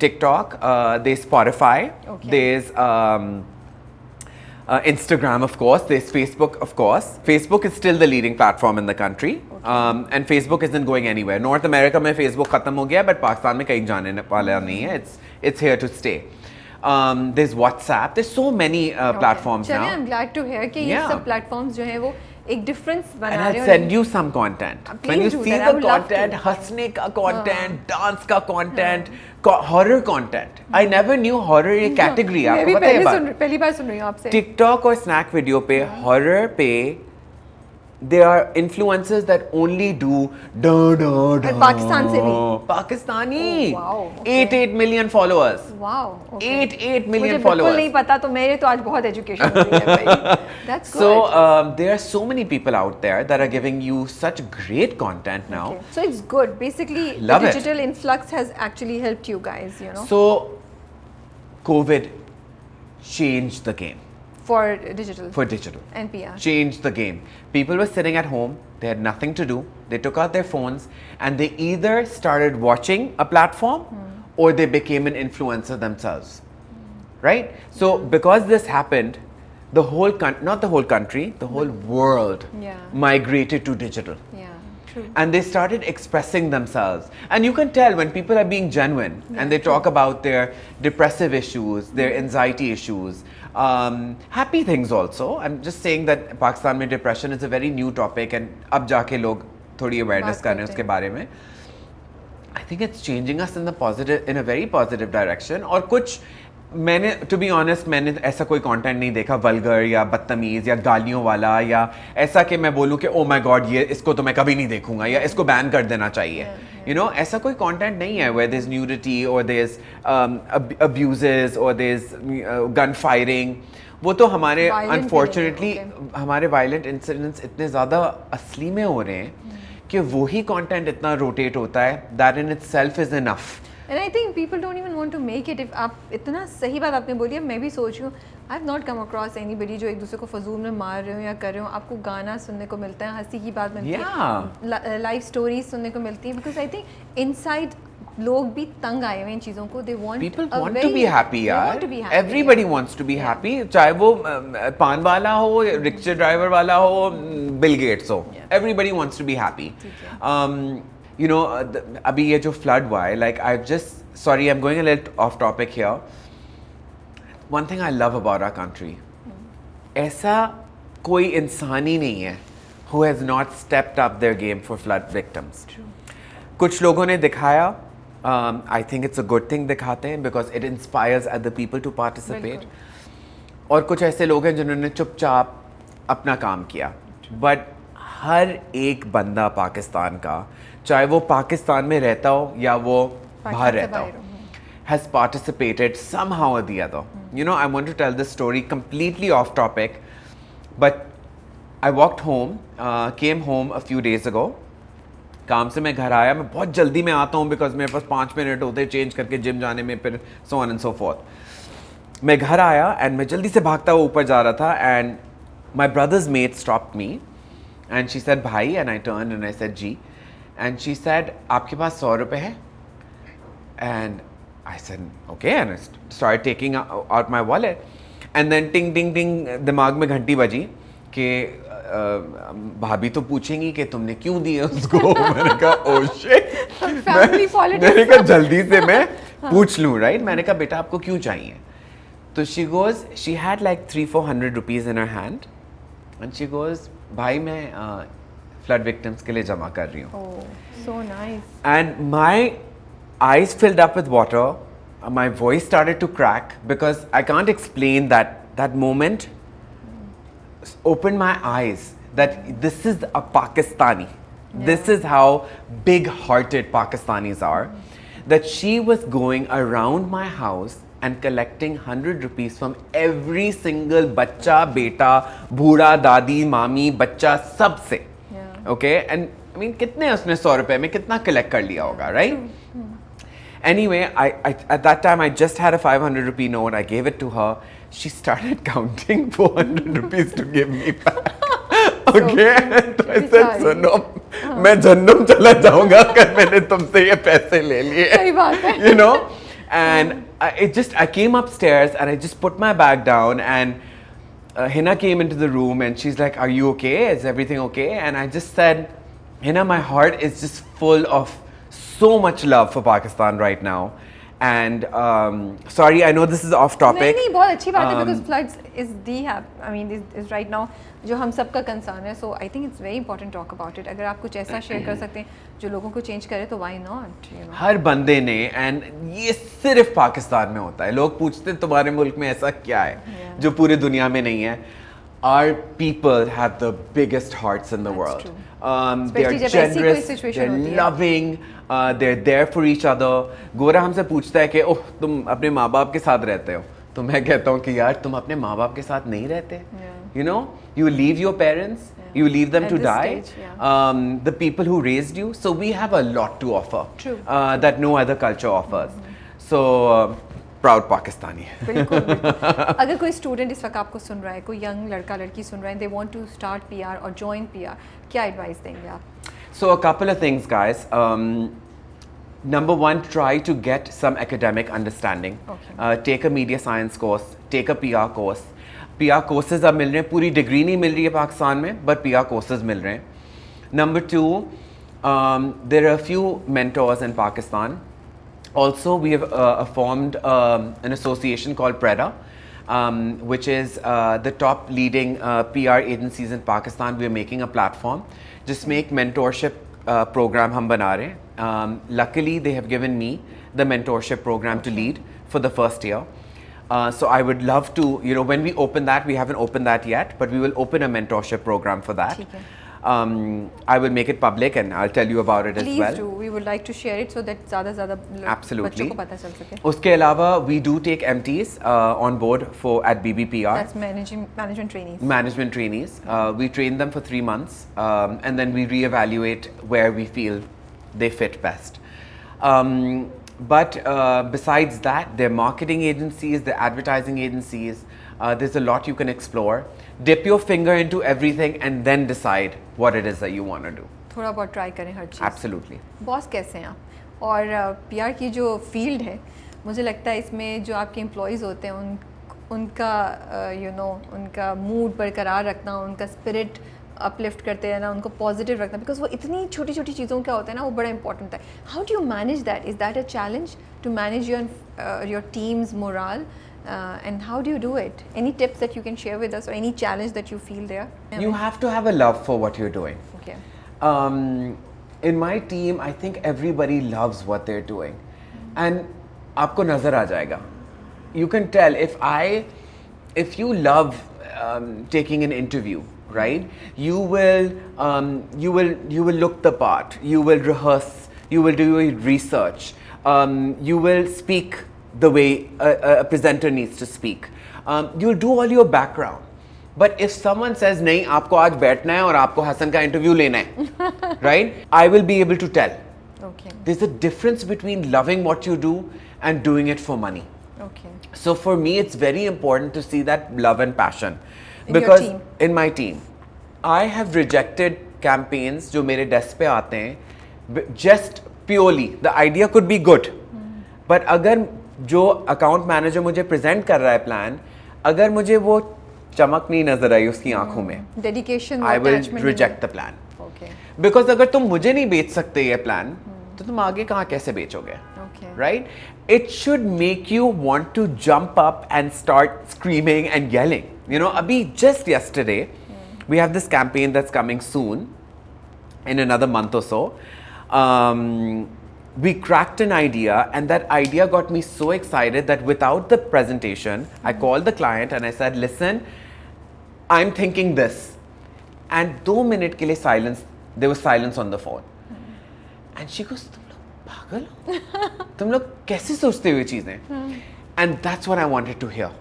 TikTok, there's Spotify, there's Instagram, of course, there's Facebook, of course. Facebook is still the leading platform in the country. And Facebook isn't going anywhere. North America में Facebook खत्म हो गया, but Pakistan में कहीं जाने वाला नहीं है. It's here to stay. There's WhatsApp. There's so many platforms now. I'm glad to hear कि ये सब platforms जो हैं वो एक difference बना रहे हैं. And I'll send you some content. When you see the content, हंसने का content, dance का content, horror content. I never knew horror ये category. आपको पता है बात? पहली बार सुन रही हूँ आपसे. TikTok और Snack Video पे horror पे there are influencers that only do Pakistan से भी Pakistani 8 million followers. Wow. 8 million मुझे followers. बिल्कुल नहीं पता, तो मेरे तो आज बहुत education हुई है भाई. That's good. So there are so many people out there that are giving you such great content now. So it's good. Basically, the digital influx has actually helped you guys, you know. So COVID changed the game. For digital. For digital. And PR. Changed the game. People were sitting at home, they had nothing to do, they took out their phones and they either started watching a platform or they became an influencer themselves. Right? So because this happened, not the whole country, the whole world migrated to digital. Yeah. and they started expressing themselves. And you can tell when people are being genuine and they talk about their depressive issues, their anxiety issues, happy things also. I'm just saying that Pakistan mein depression is a very new topic, and ab jaake log thodi awareness kar rahe hain uske bare mein. I think it's changing us in a very positive direction. और कुछ मैंने to be honest मैंने ऐसा कोई content नहीं देखा vulgar या बदतमीज़ या गालियों वाला या ऐसा कि मैं बोलूँ कि ओ माय गॉड ये इसको तो मैं कभी नहीं देखूंगा या इसको बैन कर देना चाहिए. You know, ऐसा कोई कंटेंट नहीं है where there's nudity or there's abuses or there's gun firing. वो तो हमारे unfortunately हमारे violent incidents इतने ज़्यादा असली में हो रहे हैं कि वही कंटेंट इतना रोटेट होता है. That in itself is enough. And I think people don't even want to make it. If आप इतना सही बात आपने बोली है, मैं भी सोच रही हूँ I have not come across anybody जो एक दूसरे को फजूल में मार रहे हो या कर रहे हो. आपको गाना सुनने को मिलता है, हंसी की बात मिलती है, लाइफ स्टोरीज सुनने को मिलती है. बिकॉज आई थिंक इनसाइड लोग भी तंग आए हुए इन चीज़ों को. They want people want to be happy यार. Everybody wants to be happy. चाहे वो पान वाला हो, रिक्शा ड्राइवर वाला हो, बिल गेट्स हो. Everybody wants to be happy. You know, अभी ये जो flood हुआ है, like I've just, sorry, I'm going a little off topic here. One thing I love about our country, ऐसा कोई इंसान ही नहीं है who has not stepped up their game for flood victims. कुछ लोगों ने दिखाया, I think it's a good thing दिखाते हैं because it inspires other people to participate. और कुछ ऐसे लोग हैं जिन्होंने चुपचाप अपना काम किया. But हर एक बंदा पाकिस्तान का, चाहे वो पाकिस्तान में रहता हो या वो बाहर रहता हो, has participated somehow or the other. You know, I want to tell this story completely off topic, but I walked home, came home a few days ago. काम से मैं घर आया, मैं बहुत जल्दी में आता हूँ because मेरे पास 5 मिनट होते हैं चेंज करके जिम जाने में, फिर so on and so forth. मैं घर आया and मैं जल्दी से भागता हुआ ऊपर जा रहा था and my brother's mate stopped me and she said भाई, and I turned and I said ji, and she said आपके पास 100 रुपए है? And I said okay, and I started taking out my wallet and then ting ting ting दिमाग में घंटी बजी कि भाभी तो पूछेंगी कि तुमने क्यों दिए उसको. मैंने कहा oh shit, मैंने कहा जल्दी से मैं पूछ लूँ, right? मैंने कहा बेटा आपको क्यों चाहिए? तो she goes, she had like 300-400 rupees in her hand and she goes भाई मैं flood victims के लिए जमा कर रही हूँ. Oh, so nice. And my eyes filled up with water, my voice started to crack because I can't explain that moment opened my eyes that this is a Pakistani. This is how big-hearted Pakistanis are. That she was going around my house and collecting 100 rupees from every single bachcha, beta, bhoora, dadi, mami, bachcha, sab se. Okay, and I mean, कितने उसने 100 रुपए में कितना collect कर लिया होगा, right? Anyway, I at that time I just had a 500 rupee note. I gave it to her. She started counting 400 rupees to give me back. Okay, so I said सुनो, मैं जन्नम चला जाऊँगा अगर मैंने तुमसे ये पैसे ले लिए. सही बात है. You know, and I came upstairs and I just put my bag down and Hina came into the room and she's like, are you okay? Is everything okay? And I just said, Hina, my heart is just full of so much love for Pakistan right now. And sorry, I know this is off topic. नहीं, बहुत अच्छी बात है because floods is right now जो हम सबका concern है. So I think it's very important to talk about it. अगर आप कुछ ऐसा share कर सकते हैं जो लोगों को change करे तो why not? You know? हर बंदे ने, and ये सिर्फ पाकिस्तान में होता है. लोग पूछते हैं तुम्हारे मुल्क में ऐसा क्या है जो पूरी दुनिया में नहीं है. Our people have the biggest hearts in the world. They are generous, they're loving, they're there for each other. गोरा हमसे पूछता है कि ओह तुम अपने माँ बाप के साथ रहते हो, तो मैं कहता हूँ कि यार तुम अपने माँ बाप के साथ नहीं रहते. You know, you leave your parents, you leave them to die. The people who raised you, so we have a lot to offer that no other culture offers. So proud Pakistani. बिल्कुल, बिल्कुल. अगर कोई स्टूडेंट इस वक्त आपको सुन रहा है, कोई यंग लड़का लड़की सुन रहा है, they want to start PR और जॉइन पीआर, क्या एडवाइस देंगे आप? So a couple of things, guys. Number one, try to get some academic understanding. Take a media science course, take a PR course. PR courses अब मिल रहे हैं, पूरी degree नहीं मिल रही है पाकिस्तान में, but PR courses मिल रहे हैं. Number two, There are a few mentors in Pakistan. Also, we have formed an association called PREDA, which is the top leading PR agencies in Pakistan. We are making a platform. Just make mentorship program hum bana rahe hain. Luckily, they have given me the mentorship program to lead for the first year. So I would love to, when we open that, we haven't opened that yet, but we will open a mentorship program for that. I will make it public and I'll tell you about it as well. Please do. We would like to share it so that ज़्यादा Absolutely. बच्चों को पता चल सके. उसके अलावा we do take MTs on board at BBPR. That's management trainees. Management trainees. We train them for 3 months and then we reevaluate where we feel they fit best. But besides that, they're marketing agencies, they're advertising agencies. There's a lot you can explore. Dip your finger into everything and then decide what it is that you want to do. थोड़ा बहुत try करें हर चीज़. Absolutely. Boss कैसे हैं आप? और PR की जो field है, मुझे लगता है इसमें जो आपके एम्प्लॉयज़ होते हैं उनका उनका मूड बरकरार रखना, उनका स्पिरिट अपलिफ्ट करते रहना, उनको पॉजिटिव रखना, बिकॉज वो इतनी छोटी छोटी चीज़ों का होता है ना, वो बड़ा इंपॉर्टेंट है. How do you manage that? Is that a challenge to manage your teams morale? And how do you do it? Any tips that you can share with us, or any challenge that you feel there? You have to have a love for what you're doing. Okay. In my team, I think everybody loves what they're doing, and आपको नजर आ जाएगा. You can tell if you love taking an interview, right? You will look the part. You will rehearse. You will do your research. You will speak the way a presenter needs to speak. You'll do all your background. But if someone says, नहीं आपको आज बैठना है और आपको हसन का interview लेना है, right? I will be able to tell. Okay. There's a difference between loving what you do and doing it for money. Okay. So for me, it's very important to see that love and passion. Because your team. In my team, I have rejected campaigns जो मेरे desk पे आते हैं just purely. The idea could be good, but अगर जो account manager मुझे present कर रहा है प्लान, अगर मुझे वो चमक नहीं नजर आई उसकी आंखों में, dedication, I will reject the plan. Because अगर तुम मुझे नहीं बेच सकते ये प्लान, तो तुम आगे कहाँ कैसे बेचोगे? Right? It should make you want to jump up and start screaming and yelling. अभी just yesterday we have this campaign that's coming soon in another month or so. We cracked an idea, and that idea got me so excited that without the presentation, I called the client and I said, listen, I'm thinking this. And 2 minutes के लिए silence, there was silence on the phone. And she goes, तुम लोग पागल हो? तुम लोग कैसे सोचते हो ये चीजें? And that's what I wanted to hear.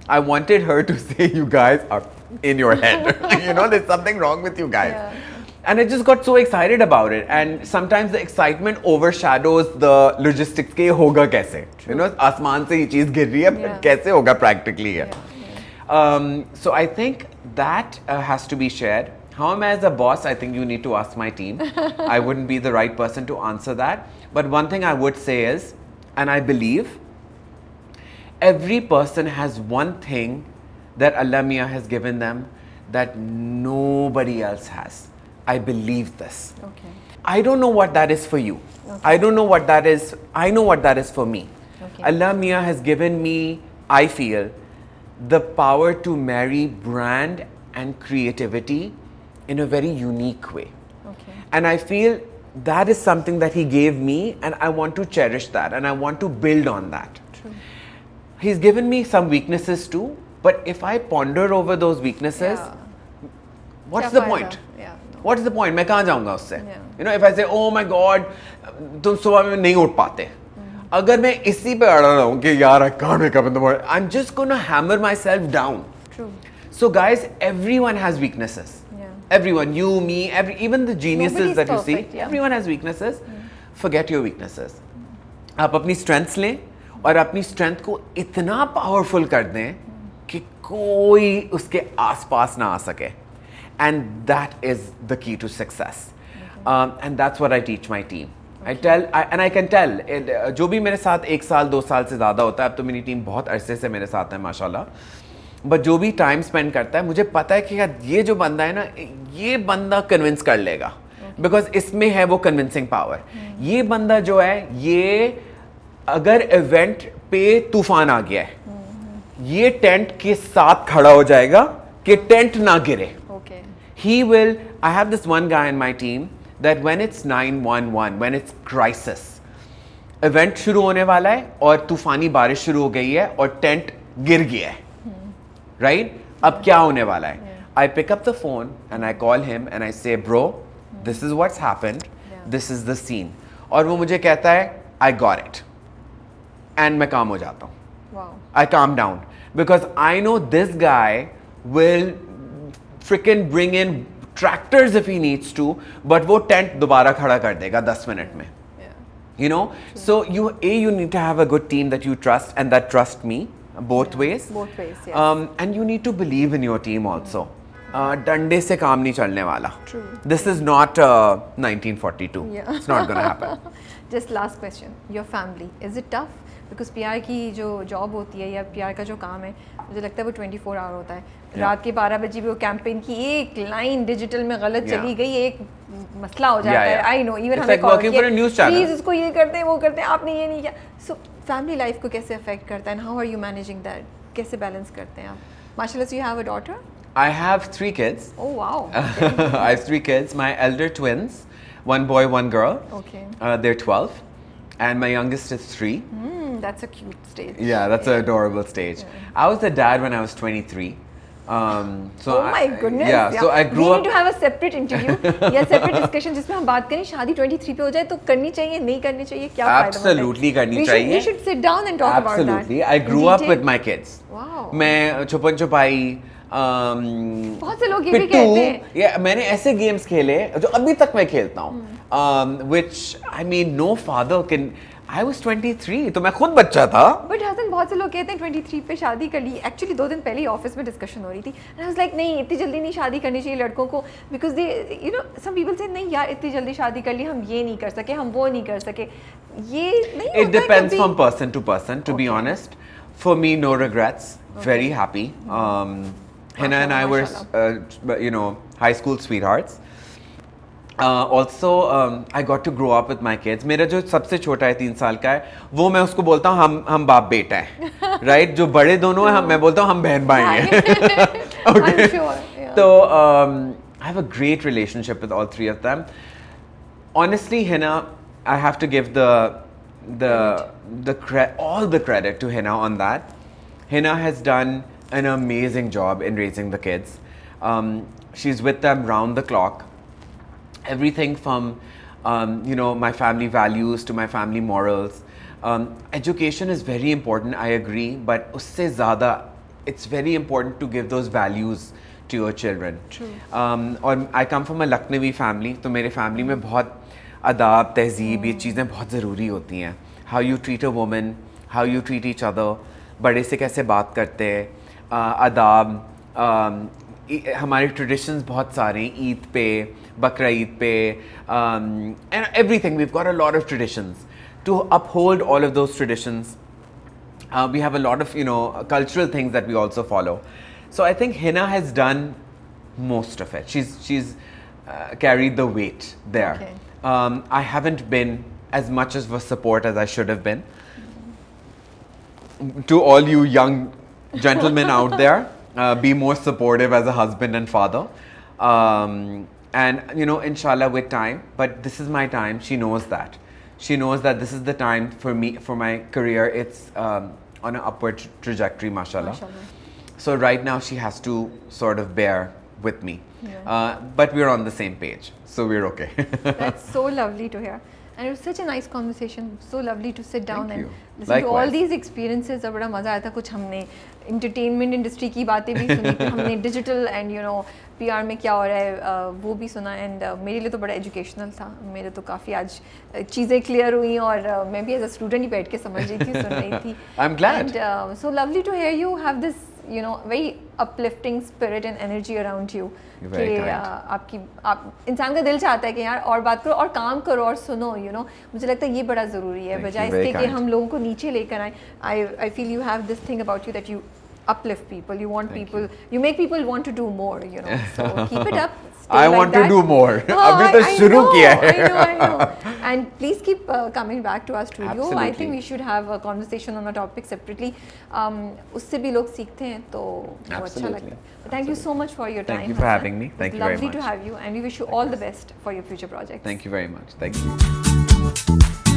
I wanted her to say, you guys are in your head. There's something wrong with you guys. Yeah. And I just got so excited about it. And sometimes the excitement overshadows the logistics के होगा कैसे? आसमान से ये चीज़ गिर रही है, but कैसे होगा practically है? So I think that has to be shared. How am I as a boss? I think you need to ask my team. I wouldn't be the right person to answer that. But one thing I would say is, and I believe, every person has one thing that Allah Mia has given them that nobody else has. I believe this. Okay. I don't know what that is for you. Okay. I don't know what that is. I know what that is for me. Okay. Allah Mia has given me, I feel, the power to marry brand and creativity in a very unique way. Okay. And I feel that is something that He gave me, and I want to cherish that, and I want to build on that. True. He's given me some weaknesses too, but if I ponder over those weaknesses, what's the point? What's the point? मैं कहाँ जाऊँगा उससे? If I say, oh my God, तुम सुबह में नहीं उठ पाते. अगर मैं इसी पे अड़ा रहा हूँ कि यार I can't wake up in the morning, I'm just gonna hammer myself down. True. So guys, everyone has weaknesses. Yeah. Everyone, you, me, even the geniuses that you see, everyone has weaknesses. Forget your weaknesses. आप अपनी strengths लें और अपनी strength को इतना powerful कर दें कि कोई उसके आसपास ना आ सके. And that is the key to success. And that's what I teach my team. Okay. I can tell, जो भी मेरे साथ 1 साल 2 साल से ज़्यादा होता है, अब तो मेरी टीम बहुत अरसे से मेरे साथ है माशाल्लाह, बट जो भी टाइम स्पेंड करता है, मुझे पता है कि यार ये जो बंदा है ना, ये बंदा कन्विंस कर लेगा. बिकॉज इसमें है वो कन्विंसिंग पावर। ये बंदा जो है, ये अगर इवेंट पे तूफान आ गया है, ये टेंट के साथ खड़ा हो जाएगा कि टेंट ना गिरे। Okay. He will, I have this one guy in my team that when it's 911, when it's crisis, event शुरू होने वाला है और तूफानी बारिश शुरू हो गई है और टेंट गिर गया है, राइट? अब क्या होने वाला है? I pick up the phone and I call him and I say, bro, this is what's happened, this is the scene. और वो मुझे कहता है, I got it. And मैं काम हो जाता हूँ. Wow. I calm down because I know this guy will freaking bring in tractors if he needs to, but वो tent दोबारा खड़ा कर देगा 10 मिनट में. You know, so you need to have a good team that you trust and that trust me both ways. Both ways, yes. And you need to believe in your team also. डंडे से काम नहीं चलने वाला. True. This is not 1942. Yeah. It's not going to happen. Just last question. Your family, is it tough? Because PR की जो job होती है या PR का जो काम है, मुझे लगता है वो 24 आवर होता है. रात के 12 बजे भी वो कैंपेन की एक लाइन डिजिटल में गलत चली गई, एक मसला हो जाता है. आई नो, इवन हमें कॉल किया, प्लीज उसको ये करते हैं वो करते हैं, आपने ये नहीं किया. सो फैमिली लाइफ को कैसे अफेक्ट करता है and how are you managing that? कैसे बैलेंस करते हैं आप? माशाल्लाह, you have a daughter? I have 3 kids. Oh wow. I have 3 kids. My elder twins, 1 boy, 1 girl. Okay. They're 12, and my youngest is 3. That's a cute stage. Yeah, that's an adorable stage. I was a dad when I was 23. So oh my goodness. Yeah, so I grew We up. need to have a separate interview या separate discussion जिसमें हम बात करें शादी 23 पे हो जाए तो करनी चाहिए, नहीं करनी चाहिए, क्या फायदा? Absolutely करनी चाहिए. We should sit down and talk about that. Absolutely. I grew up with my kids. Wow. मैं छुपन छुपाई, बहुत से लोग ये भी कहते हैं. Yeah, मैंने ऐसे गेम्स खेले जो अभी तक मैं खेलता हूँ. Which I mean, no father can. I was 23, तो मैं खुद बच्चा था. But हसन, बहुत से लोग कहते हैं 23 पे शादी कर ली. Actually 2 दिन पहले ही ऑफिस में डिस्कशन हो रही थी. And I was like, नहीं, इतनी जल्दी नहीं शादी करनी चाहिए लड़कों को, because they, you know, some people say नहीं यार, इतनी जल्दी शादी कर ली, हम ये नहीं कर सके, हम वो नहीं कर सके. ये नहीं होता. It depends from person to person, to be honest. For me, no regrets. Very happy. Hina and I were, you know, high school sweethearts. Also, I got to grow up with my kids. मेरा जो सबसे छोटा है 3 साल का है, वो मैं उसको बोलता हूँ हम बाप बेटा है, right? जो बड़े दोनों हैं, मैं बोलता हूँ हम बहन भाई हैं. Okay. I'm sure. Yeah. So I have a great relationship with all 3 of them. Honestly, Hina, I have to give all the credit to Hina on that. Hina has done an amazing job in raising the kids. She's with them round the clock. Everything from, you know, my family values to my family morals. Education is very important, I agree, but usse zyada, it's very important to give those values to your children. True. और I come from a Lucknowi family, तो मेरे family में बहुत अदाब, तहजीब, ये चीज़ें बहुत ज़रूरी होती हैं. How you treat a woman, how you treat each other, बड़े से कैसे बात करते हैं, अदाब, हमारे ट्रेडिशंस बहुत सारे हैं, ईद पे, बकरा ईद पे, and everything. We've got a lot of traditions. To uphold all of those traditions, we have a lot of, you know, cultural things that we also follow. So I think Hina has done most of it. She's carried the weight there. Okay. I haven't been as much of a support as I should have been. To all you young gentlemen out there, be more supportive as a husband and father. And you know, inshallah, with time, but this is my time. She knows that. She knows that this is the time for me, for my career. It's on an upward trajectory, mashallah. So right now she has to sort of bear with me. Yeah. But we're on the same page, so we're okay. That's so lovely to hear. And it was such a nice conversation. So lovely to sit down and listen to all these experiences. और बड़ा मज़ा आया था. कुछ हमने entertainment industry की बातें भी सुनी, हमने digital and you know PR में क्या हो रहा है वो भी सुना. And मेरे लिए तो बड़ा educational था. मेरे तो काफ़ी आज चीज़ें clear हुई और मैं भी as a student ही बैठ के समझ रही थी, सुन रही थी. I'm glad. And so lovely to hear you have this, you know, very uplifting spirit and energy around you. कि आप इंसान का दिल चाहता है कि यार और बात करो और काम करो और सुनो, you know. मुझे लगता है ये बड़ा ज़रूरी है, बजाय इसके कि हम लोगों को नीचे लेकर आए. I feel you have this thing about you that you uplift people, you want people, you make people want to do more, you know. So keep it up, stay I like want to that. do more. Oh, अभी तो शुरू किया है. I know. And please keep coming back to our studio. Absolutely. I think we should have a conversation on a topic separately. उससे भी लोग सीखते हैं तो वो अच्छा लगता है. Thank you so much for your time. Thank you for Hasan. having me. Thank It's you very lovely much. to have you, and we wish you all the best for your future projects. Thank you very much. Thank you.